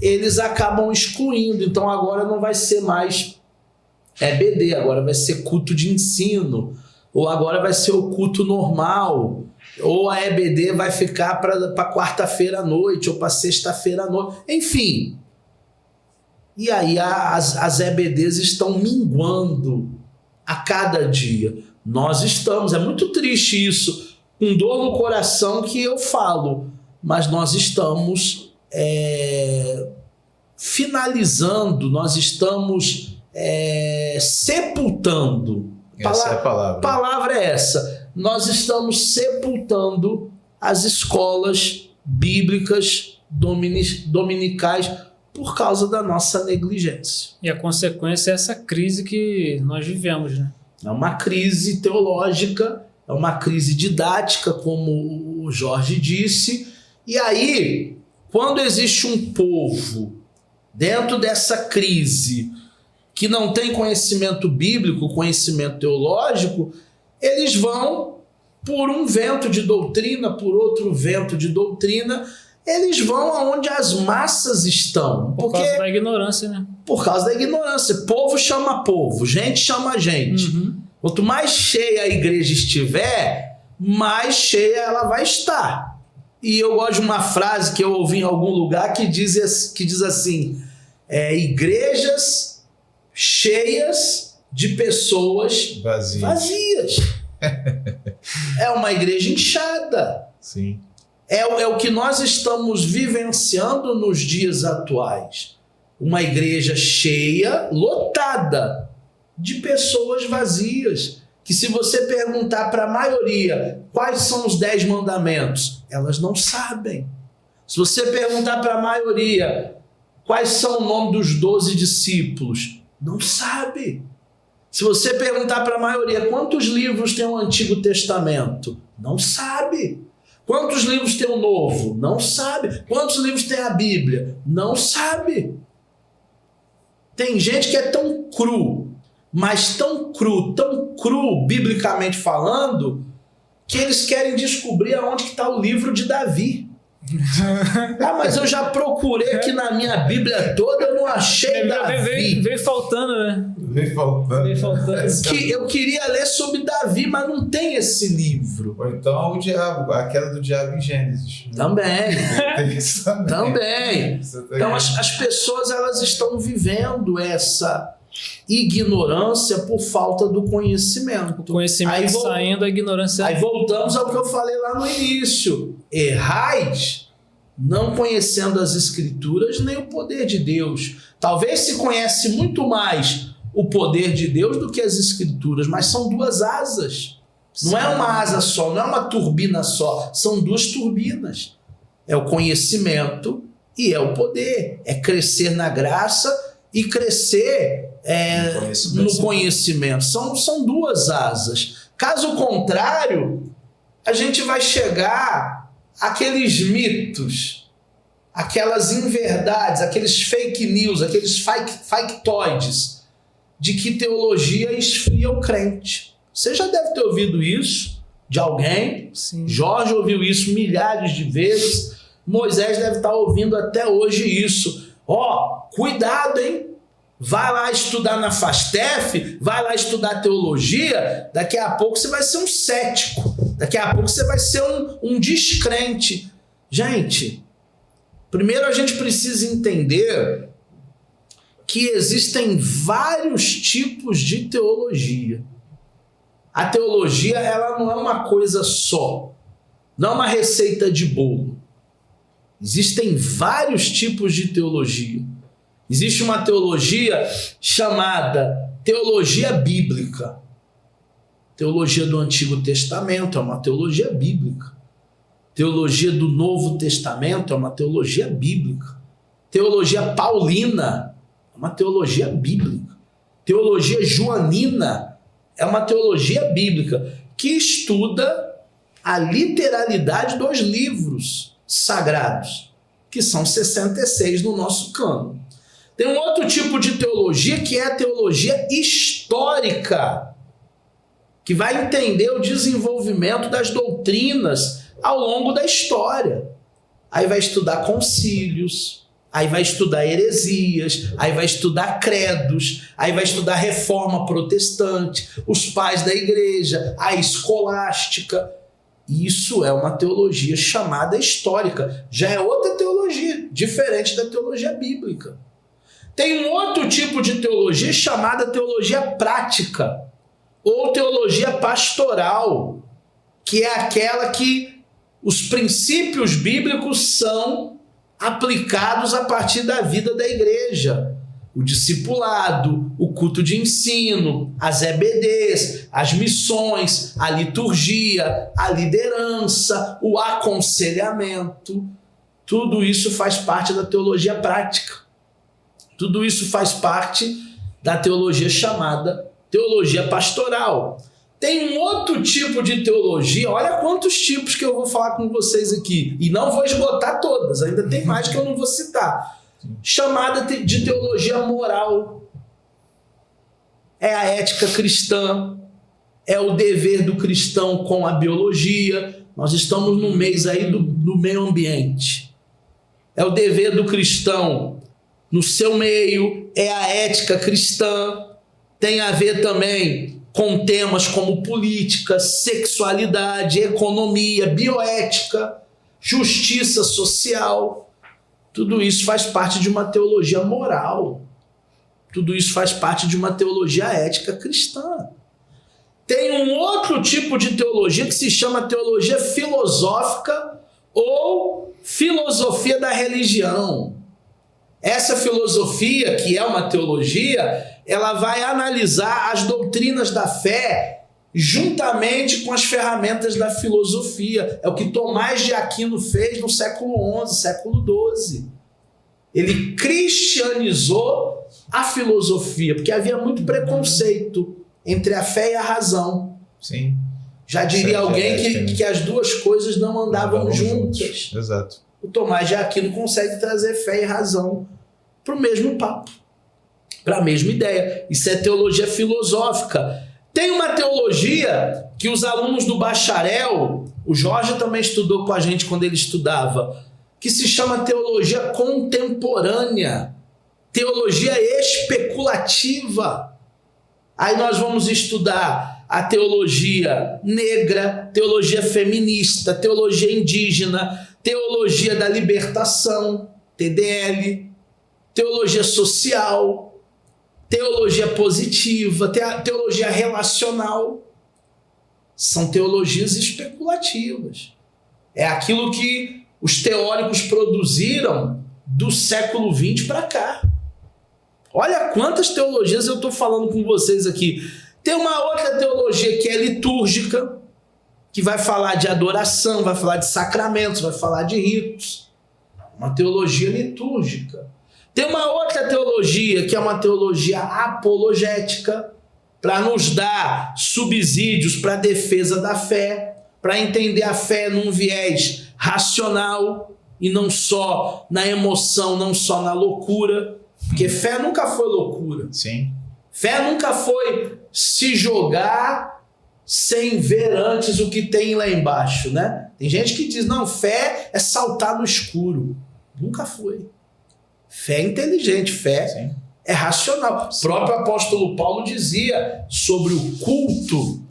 eles acabam excluindo. Então agora não vai ser mais EBD, agora vai ser culto de ensino, ou agora vai ser o culto normal, ou a EBD vai ficar para quarta-feira à noite, ou para sexta-feira à noite, enfim. E aí as EBDs estão minguando a cada dia. Nós estamos, é muito triste isso, com dor no coração que eu falo, mas nós estamos finalizando, nós estamos sepultando. Essa é a palavra. Palavra é essa. Nós estamos sepultando as escolas bíblicas dominicais por causa da nossa negligência. E a consequência é essa crise que nós vivemos, né? É uma crise teológica, é uma crise didática, como o Jorge disse. E aí, quando existe um povo dentro dessa crise que não tem conhecimento bíblico, conhecimento teológico, eles vão por um vento de doutrina, por outro vento de doutrina, eles vão aonde as massas estão. Por causa da ignorância, né? Por causa da ignorância. Povo chama povo, gente chama gente. Uhum. Quanto mais cheia a igreja estiver, mais cheia ela vai estar. E eu gosto de uma frase que eu ouvi em algum lugar que diz assim, igrejas cheias de pessoas vazias. É uma igreja inchada. Sim. É o que nós estamos vivenciando nos dias atuais. Uma igreja cheia, lotada de pessoas vazias. Que se você perguntar para a maioria quais são os 10 mandamentos, elas não sabem. Se você perguntar para a maioria quais são o nome dos 12 discípulos, não sabe. Se você perguntar para a maioria quantos livros tem o Antigo Testamento, não sabe. Quantos livros tem o Novo? Não sabe. Quantos livros tem a Bíblia? Não sabe. Tem gente que é tão cru, mas tão cru, biblicamente falando, que eles querem descobrir aonde que está o livro de Davi. Mas eu já procurei aqui na minha Bíblia toda, eu não achei Davi. Veio faltando, né? Veio faltando. Eu queria ler sobre Davi, mas não tem esse livro. Ou então o diabo, a queda do diabo em Gênesis. Também. Tem isso também. Então as pessoas elas estão vivendo essa ignorância por falta do conhecimento. O conhecimento saindo, a ignorância. Aí voltamos ao que eu falei lá no início. Errais não conhecendo as Escrituras nem o poder de Deus. Talvez se conhece muito mais o poder de Deus do que as Escrituras, mas são duas asas. Não é uma asa só, não é uma turbina só, são duas turbinas. É o conhecimento e é o poder. É crescer na graça e crescer no conhecimento. São duas asas. Caso contrário, a gente vai chegar àqueles mitos, aquelas inverdades, aqueles fake news, aqueles factoides de que teologia esfria o crente. Você já deve ter ouvido isso de alguém. Sim. Jorge ouviu isso milhares de vezes. Moisés deve estar ouvindo até hoje isso. Cuidado, hein? Vai lá estudar na FASTEF, vai lá estudar teologia, daqui a pouco você vai ser um cético, daqui a pouco você vai ser um descrente. Gente, primeiro a gente precisa entender que existem vários tipos de teologia. A teologia ela não é uma coisa só, não é uma receita de bolo. Existem vários tipos de teologia. Existe uma teologia chamada teologia bíblica. Teologia do Antigo Testamento é uma teologia bíblica. Teologia do Novo Testamento é uma teologia bíblica. Teologia paulina é uma teologia bíblica. Teologia joanina é uma teologia bíblica que estuda a literalidade dos livros sagrados, que são 66 no nosso cânon. Tem um outro tipo de teologia que é a teologia histórica, que vai entender o desenvolvimento das doutrinas ao longo da história. Aí vai estudar concílios, aí vai estudar heresias, aí vai estudar credos, aí vai estudar reforma protestante, os pais da igreja, a escolástica. Isso é uma teologia chamada histórica. Já é outra teologia, diferente da teologia bíblica. Tem um outro tipo de teologia chamada teologia prática, ou teologia pastoral, que é aquela que os princípios bíblicos são aplicados a partir da vida da igreja. O discipulado, o culto de ensino, as EBDs, as missões, a liturgia, a liderança, o aconselhamento. Tudo isso faz parte da teologia prática. Tudo isso faz parte da teologia chamada teologia pastoral. Tem um outro tipo de teologia, olha quantos tipos que eu vou falar com vocês aqui, e não vou esgotar todas, ainda tem mais que eu não vou citar, chamada de teologia moral. É a ética cristã, é o dever do cristão com a biologia. Nós estamos no mês aí do meio ambiente. É o dever do cristão no seu meio, é a ética cristã, tem a ver também com temas como política, sexualidade, economia, bioética, justiça social. Tudo isso faz parte de uma teologia moral. Tudo isso faz parte de uma teologia ética cristã. Tem um outro tipo de teologia que se chama teologia filosófica ou filosofia da religião. Essa filosofia, que é uma teologia, ela vai analisar as doutrinas da fé juntamente com as ferramentas da filosofia. É o que Tomás de Aquino fez no século XI, século XII. Ele cristianizou a filosofia, porque havia muito preconceito entre a fé e a razão. Sim. Já diria alguém que as duas coisas não andavam juntas. Exato. O Tomás de Aquino consegue trazer fé e razão para o mesmo papo, para a mesma ideia. Isso é teologia filosófica. Tem uma teologia que os alunos do bacharel, o Jorge também estudou com a gente quando ele estudava, que se chama teologia contemporânea, teologia especulativa. Aí nós vamos estudar a teologia negra, teologia feminista, teologia indígena, teologia da libertação, TDL, teologia social, teologia positiva, teologia relacional. São teologias especulativas. É aquilo que os teóricos produziram do século XX para cá. Olha quantas teologias eu estou falando com vocês aqui. Tem uma outra teologia que é litúrgica, que vai falar de adoração, vai falar de sacramentos, vai falar de ritos. Uma teologia litúrgica. Tem uma outra teologia, que é uma teologia apologética, para nos dar subsídios para a defesa da fé, para entender a fé num viés racional e não só na emoção, não só na loucura. Porque fé nunca foi loucura. Sim. Fé nunca foi se jogar sem ver antes o que tem lá embaixo, né? Tem gente que diz, não, fé é saltar no escuro. Nunca foi. Fé é inteligente, fé Sim. é racional. O próprio apóstolo Paulo dizia sobre o culto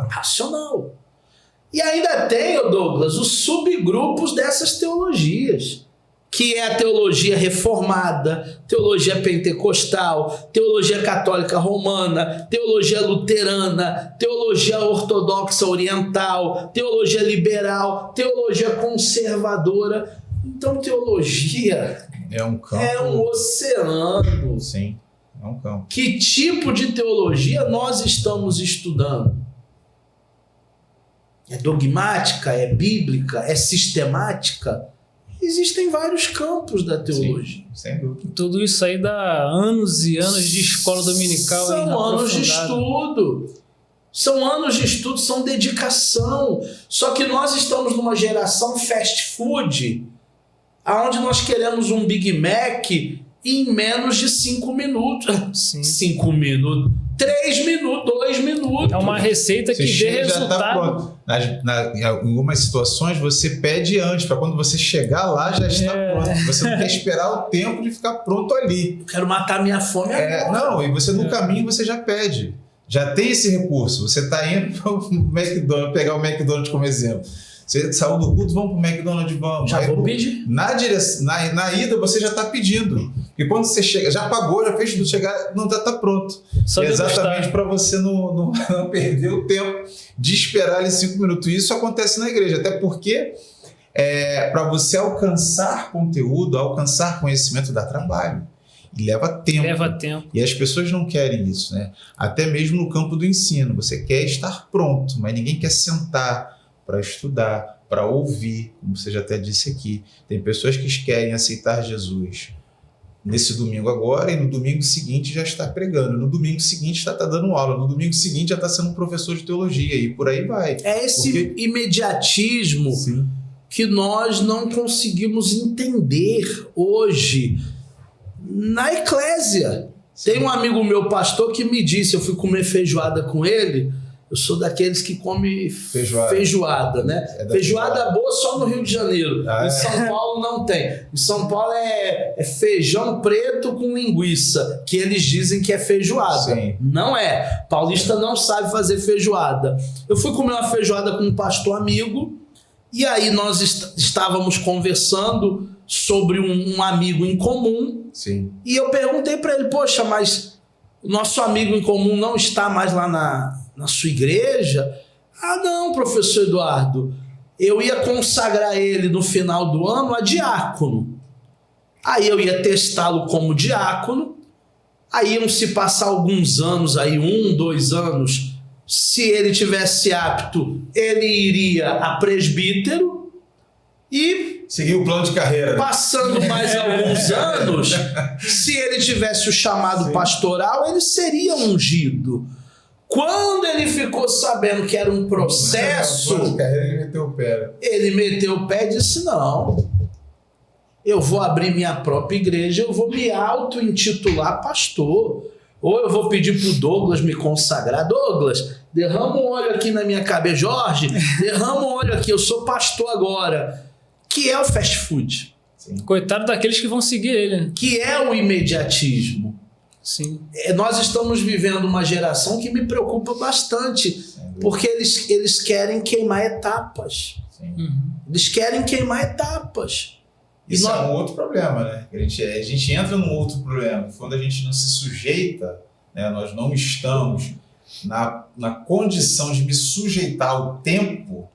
racional. E ainda tem, Douglas, os subgrupos dessas teologias, que é a teologia reformada, teologia pentecostal, teologia católica romana, teologia luterana, teologia ortodoxa oriental, teologia liberal, teologia conservadora. Então, teologia É um campo. é um oceano. Sim, é um campo. Que tipo de teologia nós estamos estudando? É dogmática? É bíblica? É sistemática? Existem vários campos da teologia. Sim, sem dúvida. Tudo isso aí dá anos e anos de escola dominical. São anos de aprofundada. estudo. São anos de estudo, são dedicação. Só que nós estamos numa geração fast food, onde nós queremos um Big Mac em menos de 5 minutos. Sim. 5 minutos. 3 minutos, 2 minutos. É uma receita que Você dê chega e já tá resultado. pronto. Em algumas situações você pede antes, para quando você chegar lá já está pronto. Você não quer esperar o tempo de ficar pronto ali. Eu quero matar minha fome agora. Não, e você no caminho você já pede. Já tem esse recurso. Você está indo para o McDonald's, pegar o McDonald's como exemplo. Você saiu do culto, vamos para o McDonald's, vamos. Já Aí, vou pedir. Na ida você já está pedindo. E quando você chega, já pagou, já fez tudo, chegar, não está tá pronto. Só Exatamente para você não perder o tempo de esperar ali 5 minutos. Isso acontece na igreja, até porque para você alcançar conteúdo, alcançar conhecimento dá trabalho. E leva tempo. Leva tempo. E as pessoas não querem isso, né? Até mesmo no campo do ensino. Você quer estar pronto, mas ninguém quer sentar para estudar, para ouvir, como você já até disse aqui. Tem pessoas que querem aceitar Jesus nesse domingo agora e no domingo seguinte já está pregando. No domingo seguinte já está dando aula. No domingo seguinte já está sendo um professor de teologia e por aí vai. É esse imediatismo Sim. que nós não conseguimos entender hoje na eclésia. Sim. Tem um amigo meu, pastor, que me disse, eu fui comer feijoada com ele, eu sou daqueles que come feijoada, né? Feijoada boa só no Rio de Janeiro. Em São Paulo não tem. Em São Paulo é feijão preto com linguiça, que eles dizem que é feijoada. Sim. Não é. Paulista não sabe fazer feijoada. Eu fui comer uma feijoada com um pastor amigo, e aí nós estávamos conversando sobre um amigo em comum. Sim. E eu perguntei para ele, poxa, mas o nosso amigo em comum não está mais lá na sua igreja? Ah, não, professor Eduardo, eu ia consagrar ele no final do ano a diácono. Aí eu ia testá-lo como diácono, aí iam se passar alguns anos, aí 1, 2 anos, se ele tivesse apto, ele iria a presbítero e... Seguir o plano de carreira. Passando mais alguns anos, se ele tivesse o chamado pastoral, ele seria ungido. Quando ele ficou sabendo que era um processo, O plano de carreira, ele meteu o pé. ele meteu o pé e disse, não, eu vou abrir minha própria igreja, eu vou me auto-intitular pastor. Ou eu vou pedir pro Douglas me consagrar. Douglas, derrama um óleo aqui na minha cabeça. Jorge, derrama um óleo aqui, eu sou pastor agora. Que é o fast food. Sim. Coitado daqueles que vão seguir ele, né? Que é o imediatismo. Sim. Nós estamos vivendo uma geração que me preocupa bastante, porque eles querem queimar etapas. Sim. Eles querem queimar etapas. Isso é um outro problema, né? A gente entra num outro problema. Quando a gente não se sujeita, né? Nós não estamos na condição de me sujeitar ao tempo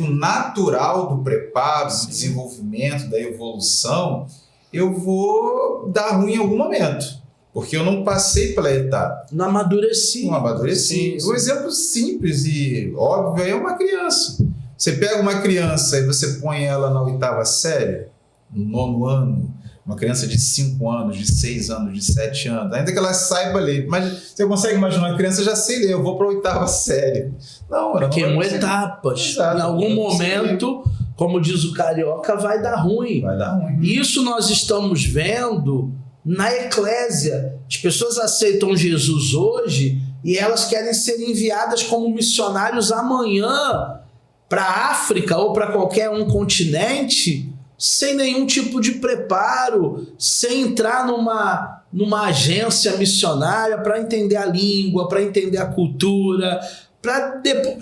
natural do preparo, do desenvolvimento, da evolução, eu vou dar ruim em algum momento. Porque eu não passei pela etapa. Não amadureci. Não amadureci. Um exemplo simples e óbvio é uma criança. Você pega uma criança e você põe ela na 8ª série, no 9º ano, uma criança de 5 anos, de 6 anos, de 7 anos, ainda que ela saiba ler. Mas você consegue imaginar uma criança, já sei ler, eu vou para a 8ª série. Não, ela Queimou vai etapas. Exato. Em algum momento, como diz o carioca, vai dar ruim. Vai dar ruim. Isso nós estamos vendo na eclésia. As pessoas aceitam Jesus hoje e elas querem ser enviadas como missionários amanhã para a África ou para qualquer um continente sem nenhum tipo de preparo, sem entrar numa agência missionária para entender a língua, para entender a cultura.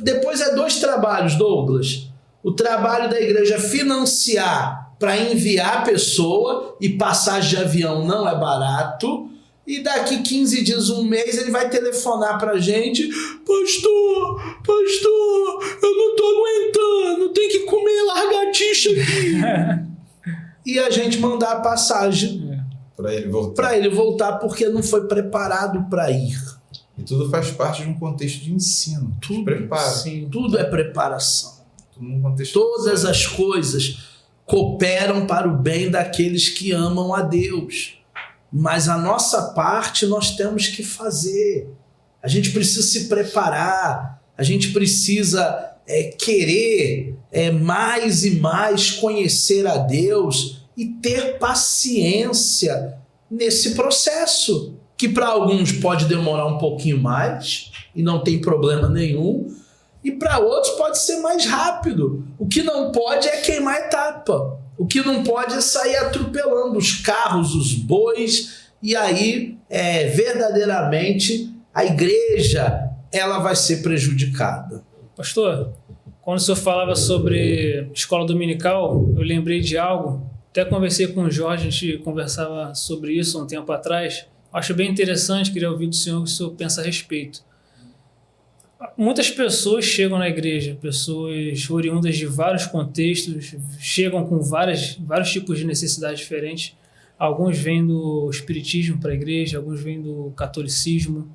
Depois é 2 trabalhos, Douglas. O trabalho da igreja financiar para enviar a pessoa, e passagem de avião não é barato, e daqui 15 dias, 1 mês, ele vai telefonar pra gente: pastor, eu não tô aguentando, tem que comer lagartixa aqui. e a gente mandar a passagem Para ele voltar. para ele voltar porque não foi preparado para ir. E tudo faz parte de um contexto de ensino. Tudo, Prepara. Sim. Tudo é preparação. Tudo num contexto Todas de as coisas cooperam para o bem daqueles que amam a Deus. Mas a nossa parte nós temos que fazer. A gente precisa se preparar. A gente precisa querer mais e mais conhecer a Deus e ter paciência nesse processo, que para alguns pode demorar um pouquinho mais e não tem problema nenhum, e para outros pode ser mais rápido. O que não pode é queimar etapa. O que não pode é sair atropelando os carros, os bois, e aí verdadeiramente a igreja ela vai ser prejudicada. Pastor, quando o senhor falava sobre escola dominical, eu lembrei de algo. Até conversei com o Jorge, a gente conversava sobre isso um tempo atrás. Acho bem interessante, queria ouvir do senhor o que o senhor pensa a respeito. Muitas pessoas chegam na igreja, pessoas oriundas de vários contextos, chegam com vários tipos de necessidades diferentes. Alguns vêm do espiritismo para a igreja, alguns vêm do catolicismo.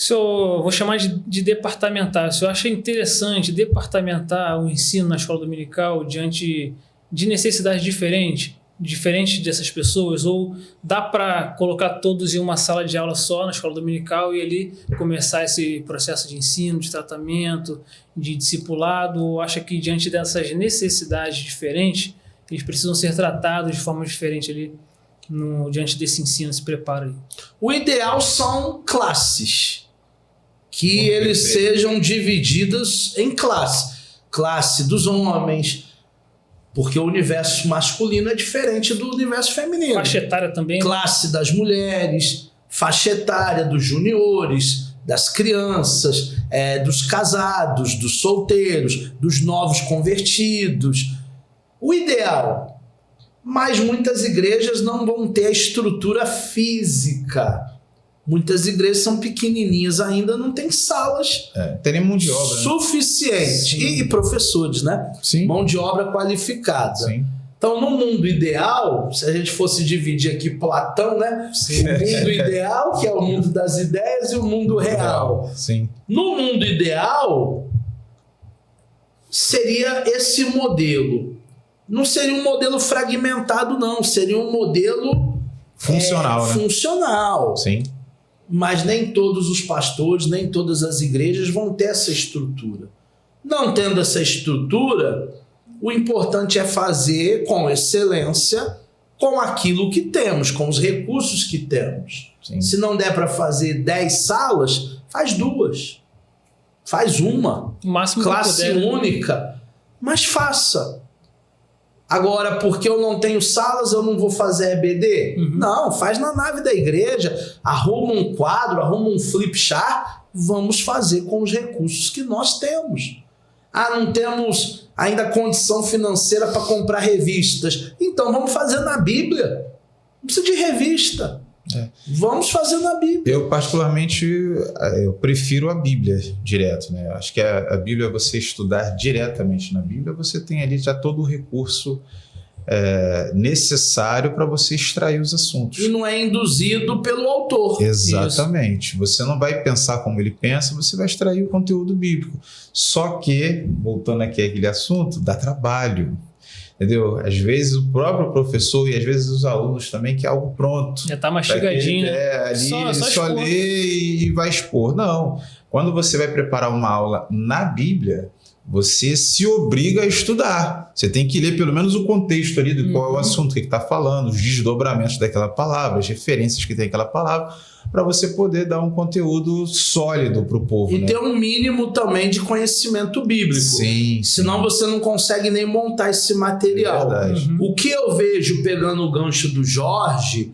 Vou chamar de departamentar. O senhor acha interessante departamentar o ensino na escola dominical diante de necessidades diferentes dessas pessoas? Ou dá para colocar todos em uma sala de aula só na escola dominical e ali começar esse processo de ensino, de tratamento, de discipulado? Ou acha que diante dessas necessidades diferentes, eles precisam ser tratados de forma diferente ali diante desse ensino, esse preparo aí? O ideal são classes, que eles sejam divididas em classes. Classe dos homens, porque o universo masculino é diferente do universo feminino. Faixa etária também. Classe das mulheres, faixa etária dos juniores, das crianças, dos casados, dos solteiros, dos novos convertidos. O ideal, mas muitas igrejas não vão ter a estrutura física. Muitas igrejas são pequenininhas ainda, não tem salas tem nem mão de obra, né? suficiente. E professores, né? Sim. Mão de obra qualificada. Sim. Então, no mundo ideal, se a gente fosse dividir aqui Platão, né? Sim. O mundo ideal, que é o mundo das ideias, e o mundo real. Sim. No mundo ideal, seria esse modelo. Não seria um modelo fragmentado, não. Seria um modelo Funcional, né? funcional. Sim. Mas nem todos os pastores, nem todas as igrejas vão ter essa estrutura. Não tendo essa estrutura, o importante é fazer com excelência, com aquilo que temos, com os recursos que temos. Sim. Se não der para fazer 10 salas, faz 2. Faz uma. O máximo que Classe puder, né? única. Mas faça. Agora, porque eu não tenho salas, eu não vou fazer EBD? Uhum. Não, faz na nave da igreja, arruma um quadro, arruma um flip chart, vamos fazer com os recursos que nós temos. Não temos ainda condição financeira para comprar revistas. Então vamos fazer na Bíblia. Não precisa de revista. Vamos fazer na Bíblia. Eu, particularmente, eu prefiro a Bíblia direto, né? Acho que a Bíblia, você estudar diretamente na Bíblia, você tem ali já todo o recurso necessário para você extrair os assuntos. E não é induzido pelo autor. Exatamente. Você não vai pensar como ele pensa, você vai extrair o conteúdo bíblico. Só que, voltando aqui àquele assunto, dá trabalho. Entendeu? Às vezes o próprio professor e às vezes os alunos também quer algo pronto. Já tá mastigadinho. Ali ele só expor. lê e vai expor. Não. Quando você vai preparar uma aula na Bíblia, você se obriga a estudar. Você tem que ler pelo menos o contexto ali de qual é o assunto, o que está falando, os desdobramentos daquela palavra, as referências que tem aquela palavra, para você poder dar um conteúdo sólido para o povo. E né? ter um mínimo também de conhecimento bíblico. Sim. Senão você não consegue nem montar esse material. Verdade. O que eu vejo, pegando o gancho do Jorge,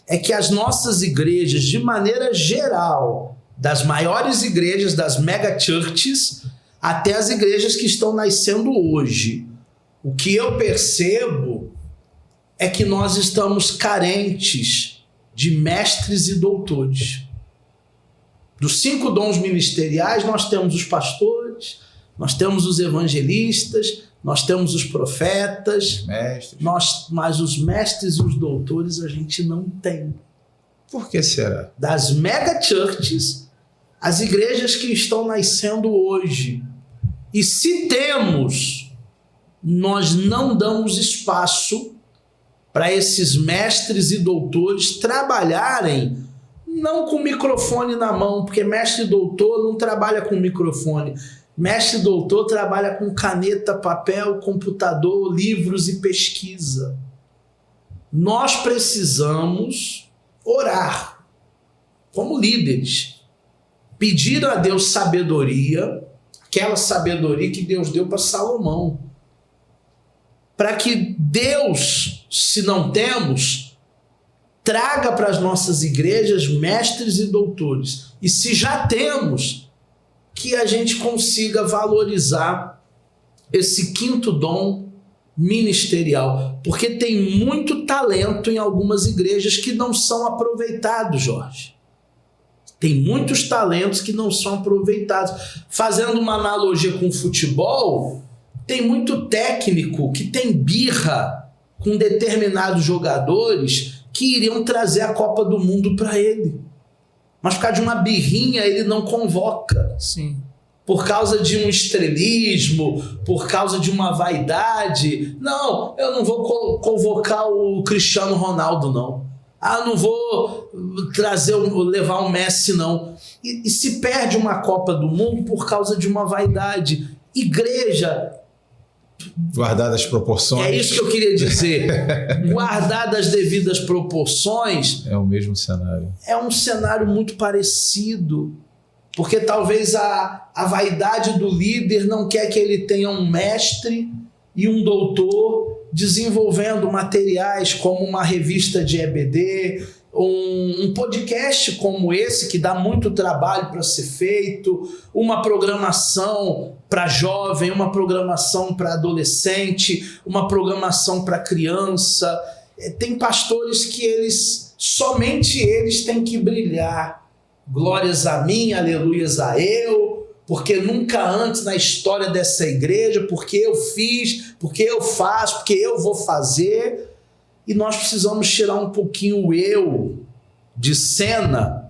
é que as nossas igrejas, de maneira geral, das maiores igrejas, das mega churches, até as igrejas que estão nascendo hoje, o que eu percebo é que nós estamos carentes de mestres e doutores. Dos 5 dons ministeriais, nós temos os pastores, nós temos os evangelistas, nós temos os profetas, Mestres. mas os mestres e os doutores a gente não tem. Por que será? Das mega churches, as igrejas que estão nascendo hoje. E se temos, nós não damos espaço para esses mestres e doutores trabalharem, não com microfone na mão, porque mestre e doutor não trabalha com microfone. Mestre e doutor trabalha com caneta, papel, computador, livros e pesquisa. Nós precisamos orar como líderes, pedir a Deus sabedoria, aquela sabedoria que Deus deu para Salomão, para que Deus, se não temos, traga para as nossas igrejas mestres e doutores, e se já temos, que a gente consiga valorizar esse quinto dom ministerial, porque tem muito talento em algumas igrejas que não são aproveitados, Jorge. Tem muitos talentos que não são aproveitados. Fazendo uma analogia com o futebol, tem muito técnico que tem birra com determinados jogadores que iriam trazer a Copa do Mundo para ele. Mas por causa de uma birrinha, ele não convoca. Sim. Por causa de um estrelismo, por causa de uma vaidade. Não, eu não vou convocar o Cristiano Ronaldo, não. Não vou levar o Messi, não. E se perde uma Copa do Mundo por causa de uma vaidade. Igreja... Guardadas as proporções. É isso que eu queria dizer. Guardadas as devidas proporções. É o mesmo cenário. É um cenário muito parecido. Porque talvez a vaidade do líder não quer que ele tenha um mestre e um doutor desenvolvendo materiais como uma revista de EBD, um podcast como esse, que dá muito trabalho para ser feito, uma programação para jovem, uma programação para adolescente, uma programação para criança. Tem pastores que somente eles têm que brilhar. Glórias a mim, aleluias a eu, porque nunca antes na história dessa igreja, porque eu fiz, porque eu faço, porque eu vou fazer. E nós precisamos tirar um pouquinho o eu de cena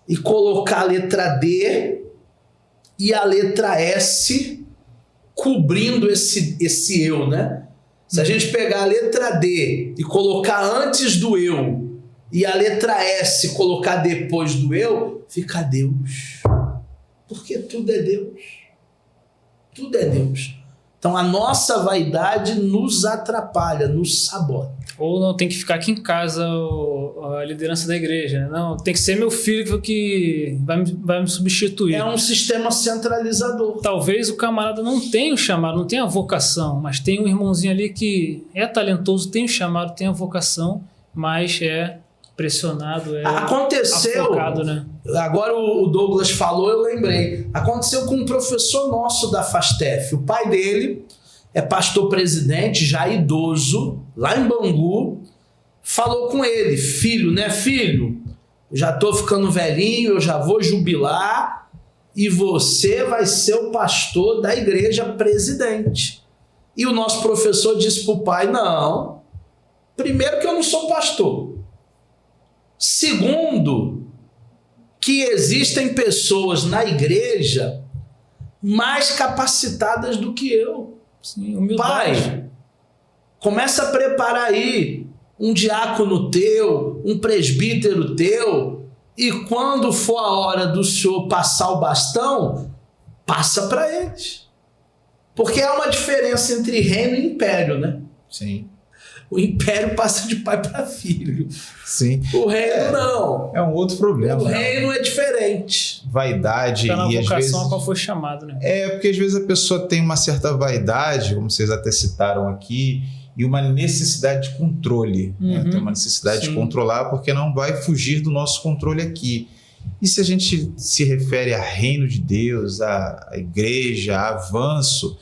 e colocar a letra D e a letra S cobrindo esse eu, né? Se a gente pegar a letra D e colocar antes do eu e a letra S colocar depois do eu, fica Deus. Porque tudo é Deus. Tudo é Deus. Então a nossa vaidade nos atrapalha, nos sabota. Ou não tem que ficar aqui em casa a liderança da igreja, né? Não, tem que ser meu filho que vai me substituir. É um sistema centralizador. Talvez o camarada não tenha o chamado, não tenha a vocação, mas tem um irmãozinho ali que é talentoso, tem o chamado, tem a vocação, mas é pressionado, aconteceu, afocado, né? Agora o Douglas falou, eu lembrei. Aconteceu com um professor nosso da FASTEF. O pai dele é pastor presidente, já idoso, lá em Bangu. Falou com ele: filho, né, filho? Já tô ficando velhinho, eu já vou jubilar e você vai ser o pastor da igreja presidente. E o nosso professor disse pro pai: não, primeiro que eu não sou pastor. Segundo, que existem pessoas na igreja mais capacitadas do que eu. Sim, humildade. Pai, começa a preparar aí um diácono teu, um presbítero teu, e quando for a hora do senhor passar o bastão, passa para eles. Porque há uma diferença entre reino e império, né? Sim. O império passa de pai para filho. Sim. O reino não. É um outro problema. O reino é diferente. Vaidade Tá na e às vocação vezes... a qual foi chamado, né? Porque às vezes a pessoa tem uma certa vaidade, como vocês até citaram aqui, e uma necessidade de controle. Né? Tem uma necessidade de controlar, porque não vai fugir do nosso controle aqui. E se a gente se refere a reino de Deus, a igreja, a avanço,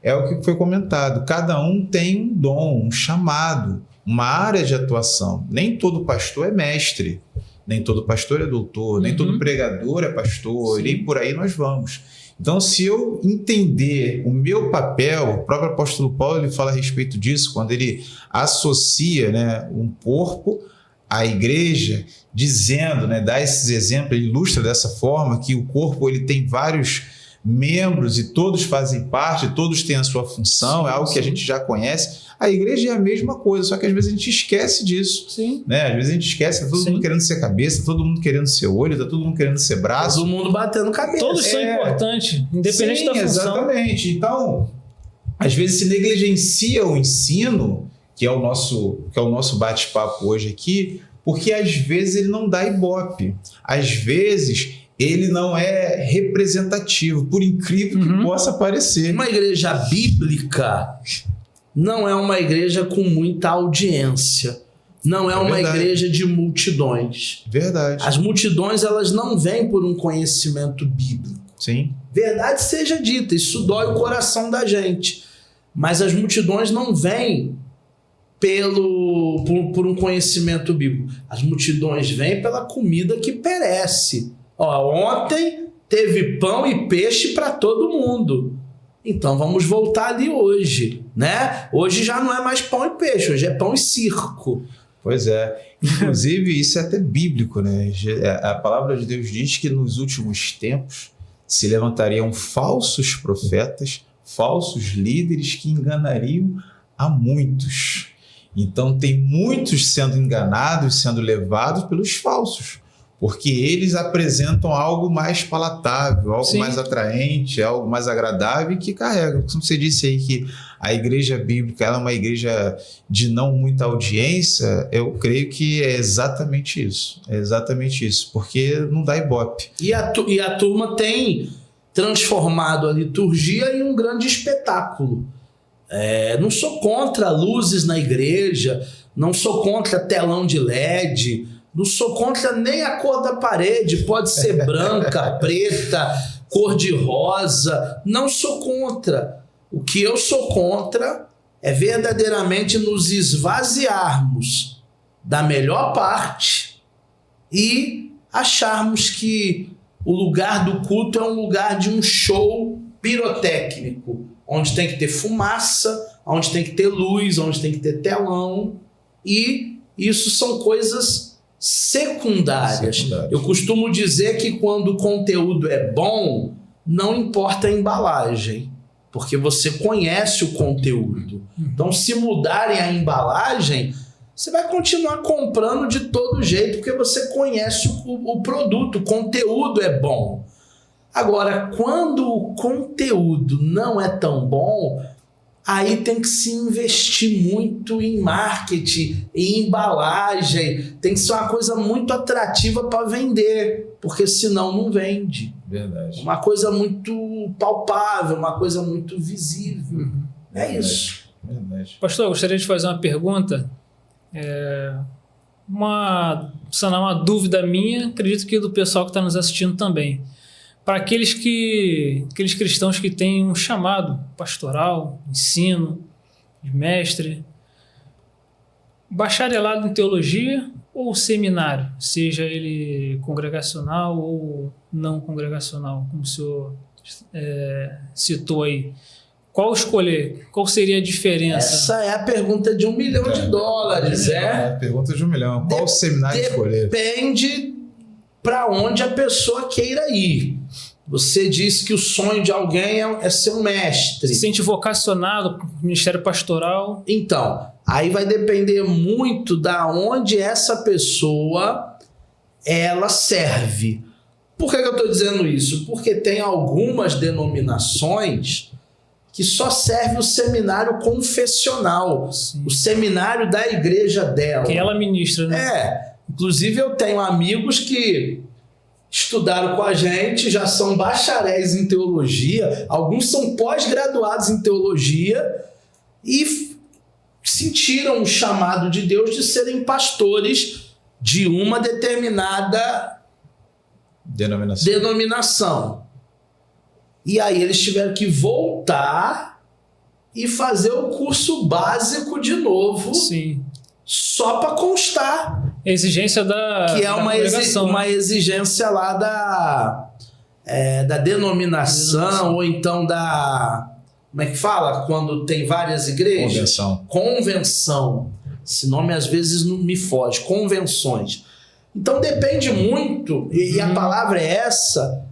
é o que foi comentado. Cada um tem um dom, um chamado, uma área de atuação. Nem todo pastor é mestre, nem todo pastor é doutor, nem todo pregador é pastor, e por aí nós vamos. Então, se eu entender o meu papel, o próprio apóstolo Paulo ele fala a respeito disso, quando ele associa, né, um corpo à igreja, dizendo, né, dá esses exemplos, ele ilustra dessa forma que o corpo ele tem vários membros e todos fazem parte, todos têm a sua função, é algo que a gente já conhece. A igreja é a mesma coisa, só que às vezes a gente esquece disso. Sim. Né? Às vezes a gente esquece, tá todo mundo querendo ser cabeça, todo mundo querendo ser olho, tá todo mundo querendo ser braço. Todo mundo batendo cabeça. Todos são importantes, independente da função. Exatamente. Então, às vezes se negligencia o ensino, que é o nosso bate-papo hoje aqui, porque às vezes ele não dá ibope. Às vezes ele não é representativo, por incrível que possa parecer. Uma igreja bíblica não é uma igreja com muita audiência. Não é uma igreja de multidões. Verdade. As multidões, elas não vêm por um conhecimento bíblico. Sim. Verdade seja dita, isso dói o coração da gente. Mas as multidões não vêm por um conhecimento bíblico. As multidões vêm pela comida que perece. Ontem teve pão e peixe para todo mundo. Então vamos voltar ali hoje, né? Hoje já não é mais pão e peixe, hoje é pão e circo. Pois é. Inclusive, isso é até bíblico, né? A palavra de Deus diz que nos últimos tempos se levantariam falsos profetas, falsos líderes que enganariam a muitos. Então tem muitos sendo enganados, sendo levados pelos falsos, porque eles apresentam algo mais palatável, algo mais atraente, algo mais agradável e que carrega. Como você disse aí que a igreja bíblica ela é uma igreja de não muita audiência, eu creio que é exatamente isso. É exatamente isso, porque não dá ibope. E a turma tem transformado a liturgia em um grande espetáculo. Não sou contra luzes na igreja, não sou contra telão de LED, não sou contra nem a cor da parede, pode ser branca, preta, cor de rosa, não sou contra. O que eu sou contra é verdadeiramente nos esvaziarmos da melhor parte e acharmos que o lugar do culto é um lugar de um show pirotécnico, onde tem que ter fumaça, onde tem que ter luz, onde tem que ter telão, e isso são coisas secundárias. Eu costumo dizer que quando o conteúdo é bom, não importa a embalagem, porque você conhece o conteúdo. Então, se mudarem a embalagem, você vai continuar comprando de todo jeito, porque você conhece o produto, o conteúdo é bom. Agora, quando o conteúdo não é tão bom, aí tem que se investir muito em marketing, em embalagem, tem que ser uma coisa muito atrativa para vender, porque senão não vende. Verdade. Uma coisa muito palpável, uma coisa muito visível. É isso. Verdade. Pastor, eu gostaria de fazer uma pergunta. Sanar uma dúvida minha, acredito que do pessoal que está nos assistindo também. Para aqueles cristãos que têm um chamado pastoral, ensino, de mestre, bacharelado em teologia ou seminário, seja ele congregacional ou não congregacional, como o senhor citou aí. Qual escolher? Qual seria a diferença? Essa é a pergunta de $1 milhão. Pergunta de $1 milhão. Qual seminário escolher? Depende para onde a pessoa queira ir. Você disse que o sonho de alguém é ser um mestre. Se sente vocacionado para o ministério pastoral? Então, aí vai depender muito da onde essa pessoa ela serve. Por que eu estou dizendo isso? Porque tem algumas denominações que só serve o seminário confessional, o seminário da igreja dela. Que ela ministra, né? Inclusive eu tenho amigos que estudaram com a gente, já são bacharéis em teologia, alguns são pós-graduados em teologia e sentiram o chamado de Deus de serem pastores de uma determinada denominação. E aí eles tiveram que voltar e fazer o curso básico de novo. Sim. Só para constar. Exigência da que é uma exigência lá da denominação, ou então da... Como é que fala? Quando tem várias igrejas? Convenção. Esse nome às vezes não me foge. Convenções. Então depende muito, e a palavra é essa,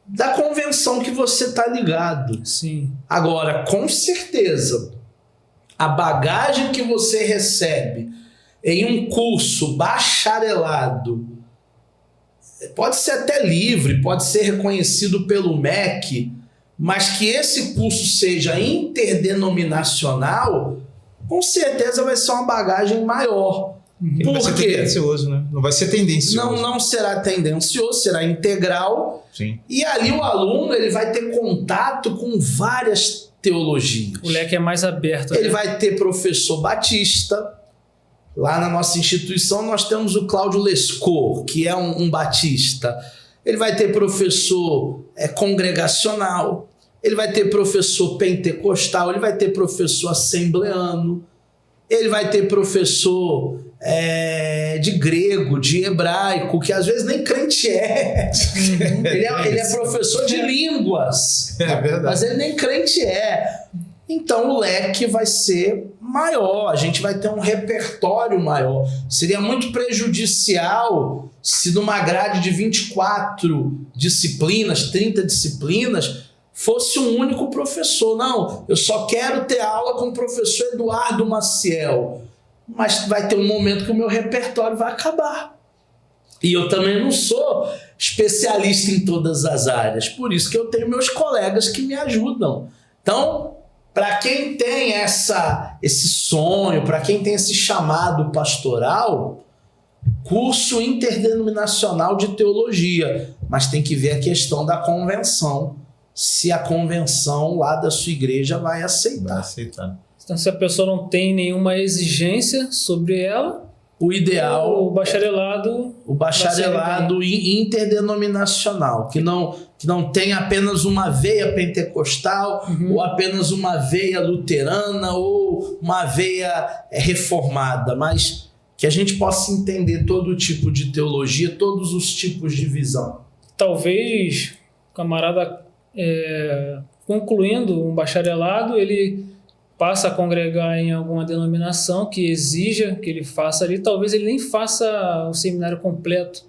da convenção que você está ligado. Sim. Agora, com certeza, a bagagem que você recebe em um curso bacharelado, pode ser até livre, pode ser reconhecido pelo MEC, mas que esse curso seja interdenominacional, com certeza vai ser uma bagagem maior. Não vai ser tendencioso, né? Não vai ser tendencioso. Não será tendencioso, será integral. Sim. E ali o aluno ele vai ter contato com várias teologias. O leque é mais aberto. Ele vai ter professor batista. Lá na nossa instituição nós temos o Cláudio Lescor, que é um batista. Ele vai ter professor congregacional. Ele vai ter professor pentecostal. Ele vai ter professor assembleano. Ele vai ter professor de grego, de hebraico, que às vezes nem crente é. Ele é professor de línguas, mas ele nem crente é. Então o leque vai ser maior, a gente vai ter um repertório maior. Seria muito prejudicial se numa grade de 24 disciplinas, 30 disciplinas, fosse um único professor. Não, eu só quero ter aula com o professor Eduardo Maciel. Mas vai ter um momento que o meu repertório vai acabar. E eu também não sou especialista em todas as áreas. Por isso que eu tenho meus colegas que me ajudam. Então, para quem tem esse sonho, para quem tem esse chamado pastoral, curso interdenominacional de teologia. Mas tem que ver a questão da convenção. Se a convenção lá da sua igreja vai aceitar. Vai aceitar. Então, se a pessoa não tem nenhuma exigência sobre ela, o ideal, o bacharelado interdenominacional, que não tem apenas uma veia pentecostal, ou apenas uma veia luterana, ou uma veia reformada, mas que a gente possa entender todo tipo de teologia, todos os tipos de visão. Talvez o camarada, concluindo um bacharelado, ele passa a congregar em alguma denominação que exija que ele faça ali. Talvez ele nem faça o seminário completo,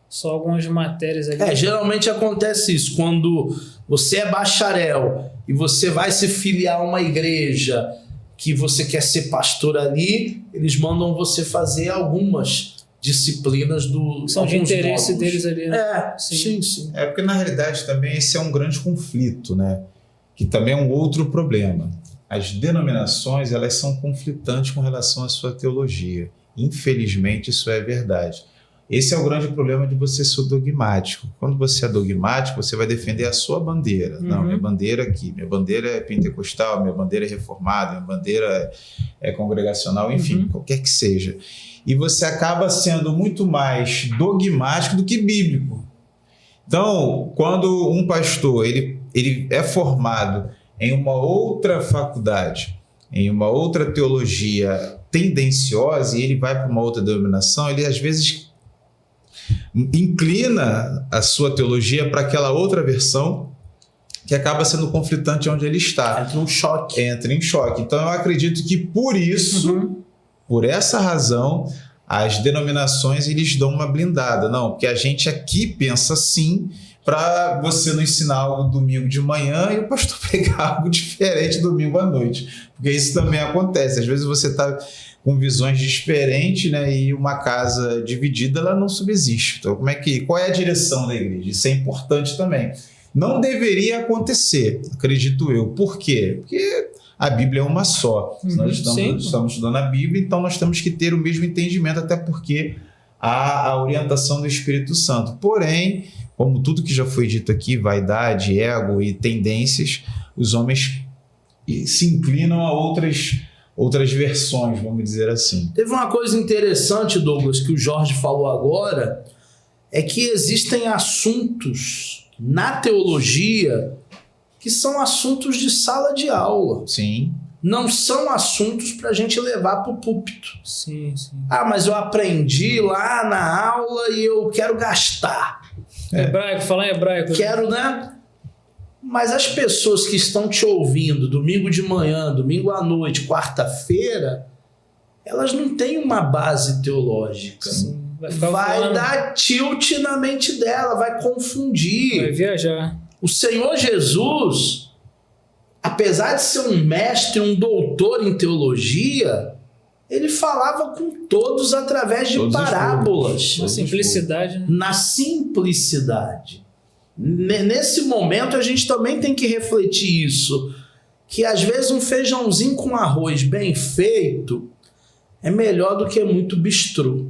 só algumas matérias ali. Geralmente acontece isso. Quando você é bacharel e você vai se filiar a uma igreja que você quer ser pastor ali, eles mandam você fazer algumas disciplinas são de interesse módulos deles ali, né? Sim. Porque na realidade também esse é um grande conflito, né? Que também é um outro problema. As denominações, elas são conflitantes com relação à sua teologia. Infelizmente, isso é verdade. Esse é o grande problema de você ser dogmático. Quando você é dogmático, você vai defender a sua bandeira. Não, minha bandeira aqui, minha bandeira é pentecostal, minha bandeira é reformada, minha bandeira é congregacional, enfim, qualquer que seja. E você acaba sendo muito mais dogmático do que bíblico. Então, quando um pastor ele é formado em uma outra faculdade, em uma outra teologia tendenciosa, e ele vai para uma outra denominação, ele às vezes inclina a sua teologia para aquela outra versão que acaba sendo conflitante onde ele está. Entra em choque. Então eu acredito que por isso, por essa razão, as denominações eles dão uma blindada. Não, porque a gente aqui pensa assim, para você não ensinar algo domingo de manhã e o pastor pregar algo diferente domingo à noite. Porque isso também acontece. Às vezes você está com visões diferentes, né? E uma casa dividida, ela não subsiste. Então, qual é a direção da igreja? Isso é importante também. Não deveria acontecer, acredito eu. Por quê? Porque a Bíblia é uma só. Nós estamos estudando a Bíblia, então nós temos que ter o mesmo entendimento, até porque há a orientação do Espírito Santo. Porém, como tudo que já foi dito aqui, vaidade, ego e tendências, os homens se inclinam a outras versões, vamos dizer assim. Teve uma coisa interessante, Douglas, que o Jorge falou agora, é que existem assuntos na teologia que são assuntos de sala de aula. Sim. Não são assuntos para a gente levar para o púlpito. Sim. Mas eu aprendi lá na aula e eu quero gastar. Hebraico, falar em hebraico. Quero, né? Mas as pessoas que estão te ouvindo domingo de manhã, domingo à noite, quarta-feira, elas não têm uma base teológica. Sim, vai ficar Vai voando, dar tilt na mente dela, vai confundir. vai viajar. O Senhor Jesus, apesar de ser um mestre, um doutor em teologia, ele falava com todos através de Todos os parábolas. Uma simplicidade, né? Na simplicidade. Nesse momento a gente também tem que refletir isso, que às vezes um feijãozinho com arroz bem feito é melhor do que muito bistrô.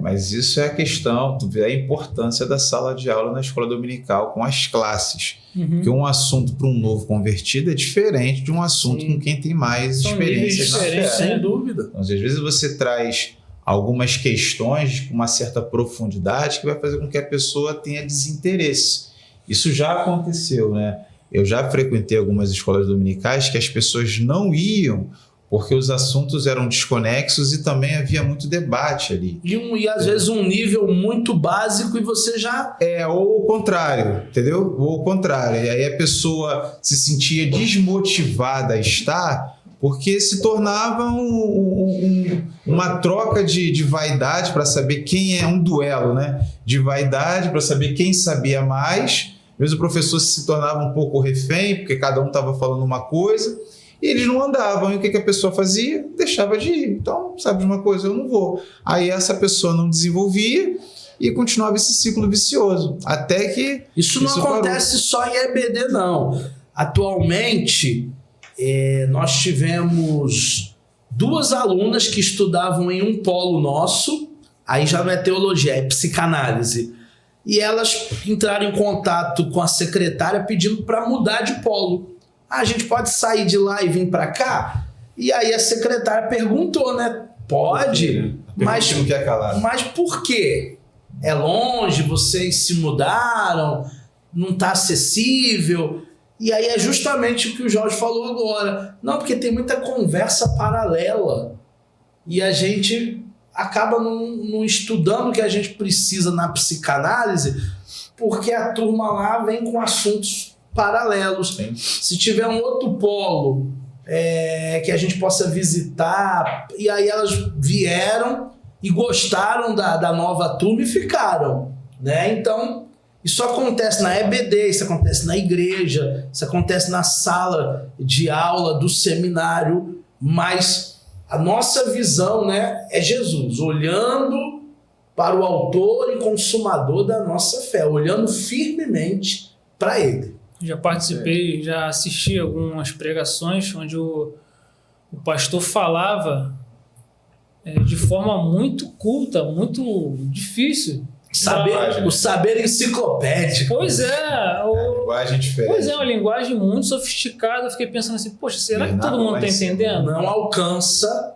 Mas isso é a questão, tu vê a importância da sala de aula na escola dominical com as classes. Porque um assunto para um novo convertido é diferente de um assunto Sim. com quem tem mais São experiências na níveis diferentes, fé. né? Sem dúvida. Então, às vezes você traz algumas questões com uma certa profundidade que vai fazer com que a pessoa tenha desinteresse. Isso já aconteceu, né? Eu já frequentei algumas escolas dominicais que as pessoas não iam porque os assuntos eram desconexos e também havia muito debate ali. E às vezes um nível muito básico e você já... Ou o contrário, entendeu? Ou o contrário. E aí a pessoa se sentia desmotivada a estar porque se tornava uma troca de vaidade para saber quem é um duelo, né? De vaidade para saber quem sabia mais. Às vezes o professor se tornava um pouco refém, porque cada um estava falando uma coisa, e eles não andavam. E o que a pessoa fazia? Deixava de ir. Então, sabe de uma coisa? Eu não vou. Aí essa pessoa não desenvolvia e continuava esse ciclo vicioso. Até que... Isso não acontece só em EBD, não. Atualmente, nós tivemos 2 alunas que estudavam em um polo nosso, aí já não é teologia, é psicanálise. E elas entraram em contato com a secretária pedindo para mudar de polo. A gente pode sair de lá e vir para cá? E aí a secretária perguntou, né? Pode, mas não quer calar. Mas por quê? É longe, vocês se mudaram, não está acessível. E aí é justamente o que o Jorge falou agora. Não, porque tem muita conversa paralela. E a gente acaba não estudando o que a gente precisa na psicanálise, porque a turma lá vem com assuntos paralelos. Sim. Se tiver um outro polo que a gente possa visitar, e aí elas vieram e gostaram da nova turma e ficaram, né? Então, isso acontece na EBD, isso acontece na igreja, isso acontece na sala de aula do seminário, mas a nossa visão, né, é Jesus, olhando para o autor e consumador da nossa fé, olhando firmemente para ele. Já participei, já assisti algumas pregações onde o pastor falava de forma muito culta, muito difícil. O saber enciclopédico. Pois é. Linguagem diferente. Pois é, uma linguagem muito sofisticada. Eu fiquei pensando assim, poxa, será que todo mundo está entendendo? Não alcança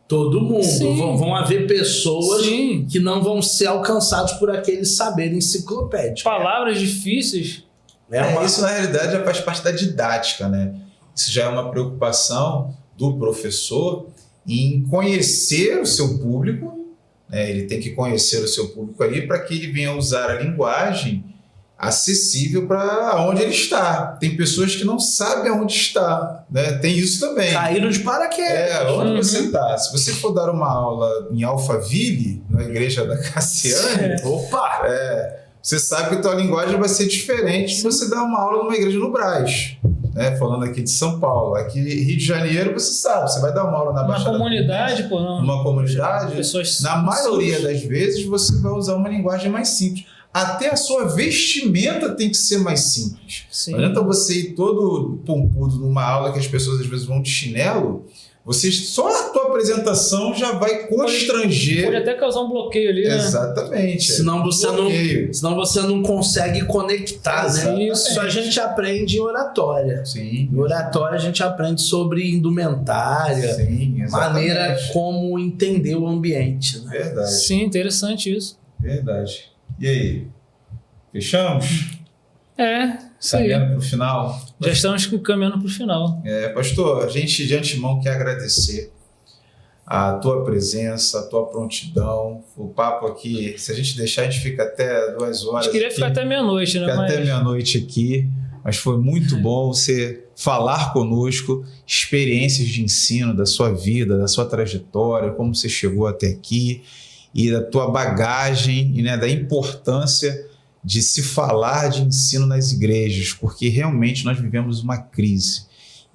todo mundo. Sim. Vão haver pessoas Sim. que não vão ser alcançados por aquele saber enciclopédico. Palavras difíceis. Isso, na realidade, já faz parte da didática, né? Isso já é uma preocupação do professor em conhecer o seu público, né? Ele tem que conhecer o seu público ali para que ele venha usar a linguagem acessível para onde ele está. Tem pessoas que não sabem aonde está, né? Tem isso também. Caíram de paraquedas. Onde você está. Se você for dar uma aula em Alphaville, na igreja da Cassiane, você sabe que a tua linguagem vai ser diferente se você dar uma aula numa igreja no Brás, né? Falando aqui de São Paulo. Aqui Rio de Janeiro, você sabe, você vai dar uma aula na Baixada. Uma comunidade, pô, não. Numa comunidade, pessoas na maioria das vezes, você vai usar uma linguagem mais simples. Até a sua vestimenta tem que ser mais simples. Sim. Não adianta você ir todo pompudo numa aula que as pessoas às vezes vão de chinelo. Só a tua apresentação já vai constranger. Pode até causar um bloqueio ali, né? Exatamente. Senão você não consegue conectar, né? Isso a gente aprende em oratória. Sim. Em oratória a gente aprende sobre indumentária, Sim, maneira como entender o ambiente. Né? Verdade. Sim, interessante isso. Verdade. E aí? Fechamos? Isso aí. Caminhando para o final? Já estamos caminhando para o final. Pastor, a gente de antemão quer agradecer a tua presença, a tua prontidão. O papo aqui, se a gente deixar, a gente fica até 2 horas. A gente queria aqui, ficar até meia-noite, né? ficar até meia-noite aqui, mas foi muito bom você falar conosco experiências de ensino da sua vida, da sua trajetória, como você chegou até aqui e da tua bagagem e, né, da importância de se falar de ensino nas igrejas, porque realmente nós vivemos uma crise.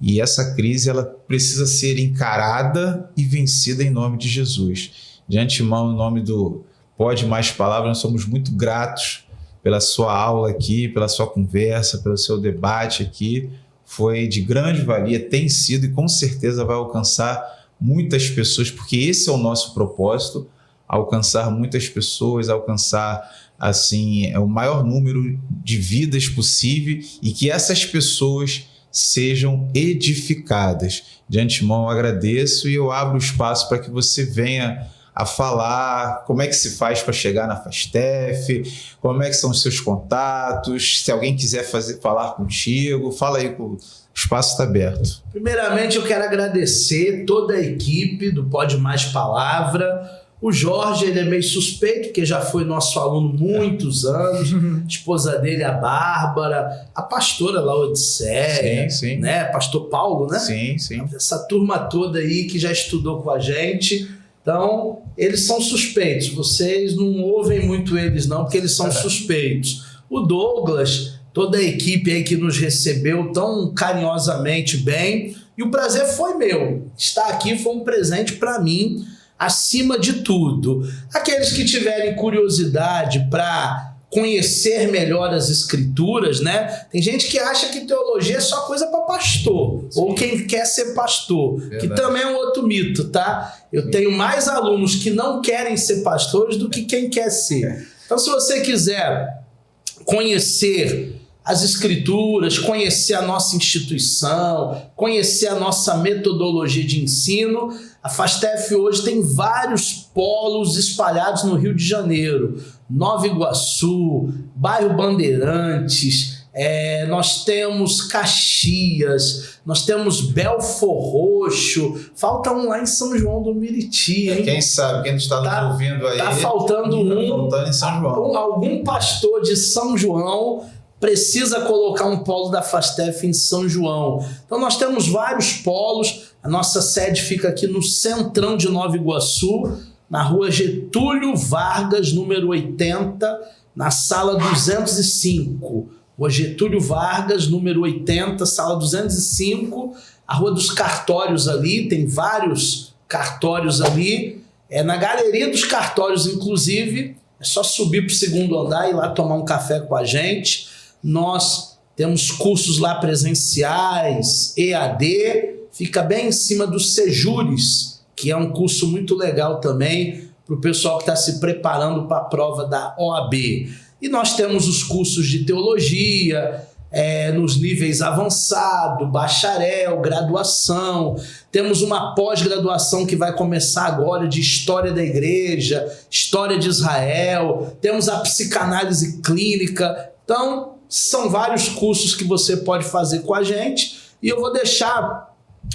E essa crise ela precisa ser encarada e vencida em nome de Jesus. De antemão, em nome do Pode Mais Palavras, nós somos muito gratos pela sua aula aqui, pela sua conversa, pelo seu debate aqui. Foi de grande valia, tem sido e com certeza vai alcançar muitas pessoas, porque esse é o nosso propósito, alcançar muitas pessoas, alcançar assim o maior número de vidas possível e que essas pessoas sejam edificadas. De antemão eu agradeço e eu abro o espaço para que você venha a falar como é que se faz para chegar na FASTEF, como é que são os seus contatos, se alguém quiser falar contigo, fala aí, o espaço está aberto. Primeiramente eu quero agradecer toda a equipe do Pode Mais Palavra. O Jorge, ele é meio suspeito, porque já foi nosso aluno muitos anos. A esposa dele, a Bárbara, a pastora lá, Odisseia, sim. Né? Pastor Paulo, né? Sim. Essa turma toda aí que já estudou com a gente. Então, eles são suspeitos. Vocês não ouvem muito eles não, porque eles são suspeitos. O Douglas, toda a equipe aí que nos recebeu tão carinhosamente bem. E o prazer foi meu. Estar aqui foi um presente para mim, acima de tudo. Aqueles que tiverem curiosidade para conhecer melhor as escrituras, né? Tem gente que acha que teologia é só coisa para pastor, sim, ou quem quer ser pastor, verdade, que também é um outro mito, tá? Eu tenho mais alunos que não querem ser pastores do que quem quer ser. Então, se você quiser conhecer as escrituras, conhecer a nossa instituição, conhecer a nossa metodologia de ensino, a FASTEF hoje tem vários polos espalhados no Rio de Janeiro, Nova Iguaçu, bairro Bandeirantes, nós temos Caxias, nós temos Belfor Roxo, falta um lá em São João do Meriti, hein? Quem sabe, quem está nos ouvindo aí, tá faltando em São João. Algum pastor de São João precisa colocar um polo da FASTEF em São João. Então nós temos vários polos. A nossa sede fica aqui no centrão de Nova Iguaçu, na rua Getúlio Vargas, número 80, na sala 205. Rua Getúlio Vargas, número 80, sala 205. A Rua dos Cartórios ali, tem vários cartórios ali. Na galeria dos cartórios, inclusive, é só subir para o 2º andar e ir lá tomar um café com a gente. Nós temos cursos lá presenciais, EAD, fica bem em cima do Sejures, que é um curso muito legal também para o pessoal que está se preparando para a prova da OAB. E nós temos os cursos de teologia, nos níveis avançado, bacharel, graduação. Temos uma pós-graduação que vai começar agora de História da Igreja, História de Israel. Temos a psicanálise clínica. Então, são vários cursos que você pode fazer com a gente. E eu vou deixar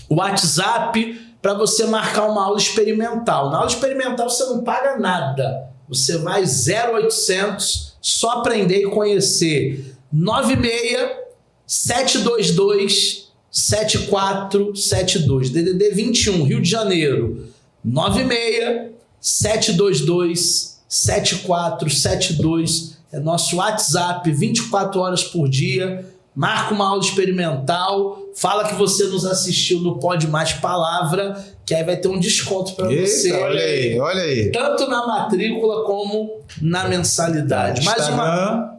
o WhatsApp para você marcar uma aula experimental. Na aula experimental você não paga nada. Você vai 0800, só aprender e conhecer. 96-722-7472. DDD 21, Rio de Janeiro. 96-722-7472. É nosso WhatsApp, 24 horas por dia. Marca uma aula experimental, fala que você nos assistiu no Pode Mais Palavra, que aí vai ter um desconto para você. Olha aí. Tanto na matrícula como na mensalidade.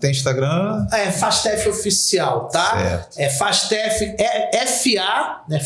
Tem Instagram? FASTEF Oficial, tá? Certo. FASTEF, FA, né?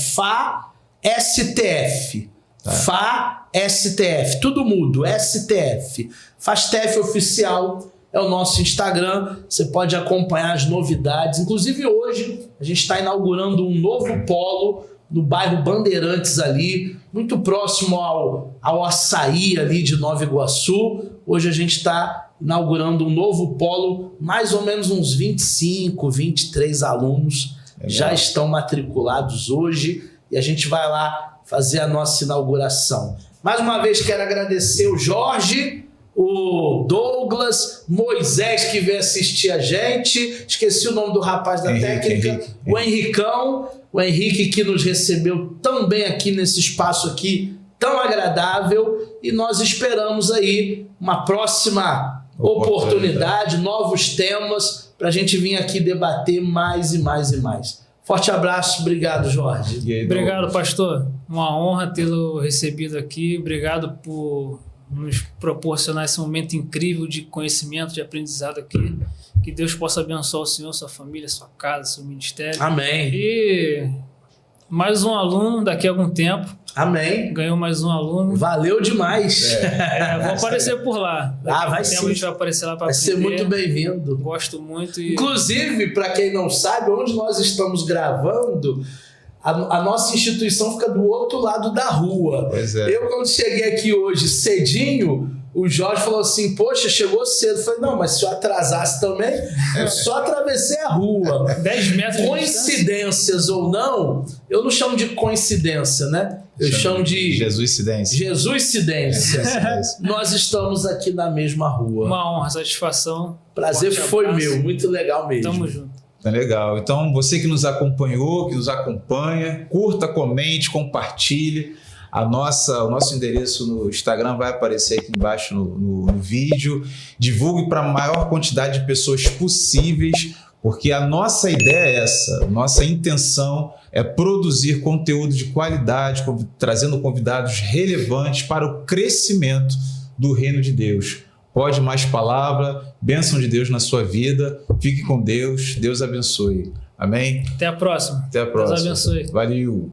FASTF. Tá. FASTF, tudo mudo, STF. FASTEF Oficial é o nosso Instagram, você pode acompanhar as novidades. Inclusive hoje a gente está inaugurando um novo polo no bairro Bandeirantes ali, muito próximo ao Açaí ali de Nova Iguaçu. Hoje a gente está inaugurando um novo polo, mais ou menos uns 25, 23 alunos já estão matriculados hoje e a gente vai lá fazer a nossa inauguração. Mais uma vez quero agradecer o Jorge, o Douglas, Moisés que veio assistir a gente, esqueci o nome do rapaz da técnica, o Henricão, o Henrique que nos recebeu tão bem aqui nesse espaço aqui, tão agradável, e nós esperamos aí uma próxima oportunidade, novos temas, para a gente vir aqui debater mais e mais e mais. Forte abraço, obrigado, Jorge. Obrigado, pastor. Uma honra tê-lo recebido aqui. Obrigado por nos proporcionar esse momento incrível de conhecimento, de aprendizado aqui. Que Deus possa abençoar o senhor, sua família, sua casa, seu ministério. Amém. E mais um aluno daqui a algum tempo. Amém. Ganhou mais um aluno. Valeu demais. Vou aparecer por lá. Vai sim. A gente vai aparecer lá para Vai aprender. ser muito bem-vindo. Gosto muito. E... Inclusive, para quem não sabe, onde nós estamos gravando, a nossa instituição fica do outro lado da rua. Pois é. Eu, quando cheguei aqui hoje cedinho, o Jorge falou assim, poxa, chegou cedo. Eu falei, não, mas se eu atrasasse também, eu só atravessei a rua. 10 metros de distância. Coincidências ou não, eu não chamo de coincidência, né? Eu chamo de Jesuscidência. Jesuscidência. Nós estamos aqui na mesma rua. Uma honra, satisfação. Prazer Forte foi abraço. meu, muito legal mesmo. Tamo junto. Tá legal. Então, você que nos acompanhou, que nos acompanha, curta, comente, compartilhe. O nosso endereço no Instagram vai aparecer aqui embaixo no vídeo. Divulgue para a maior quantidade de pessoas possíveis, porque a nossa ideia é essa. Nossa intenção é produzir conteúdo de qualidade, trazendo convidados relevantes para o crescimento do reino de Deus. Pode mais palavra, bênção de Deus na sua vida. Fique com Deus, Deus abençoe. Amém? Até a próxima. Até a próxima. Deus abençoe. Valeu.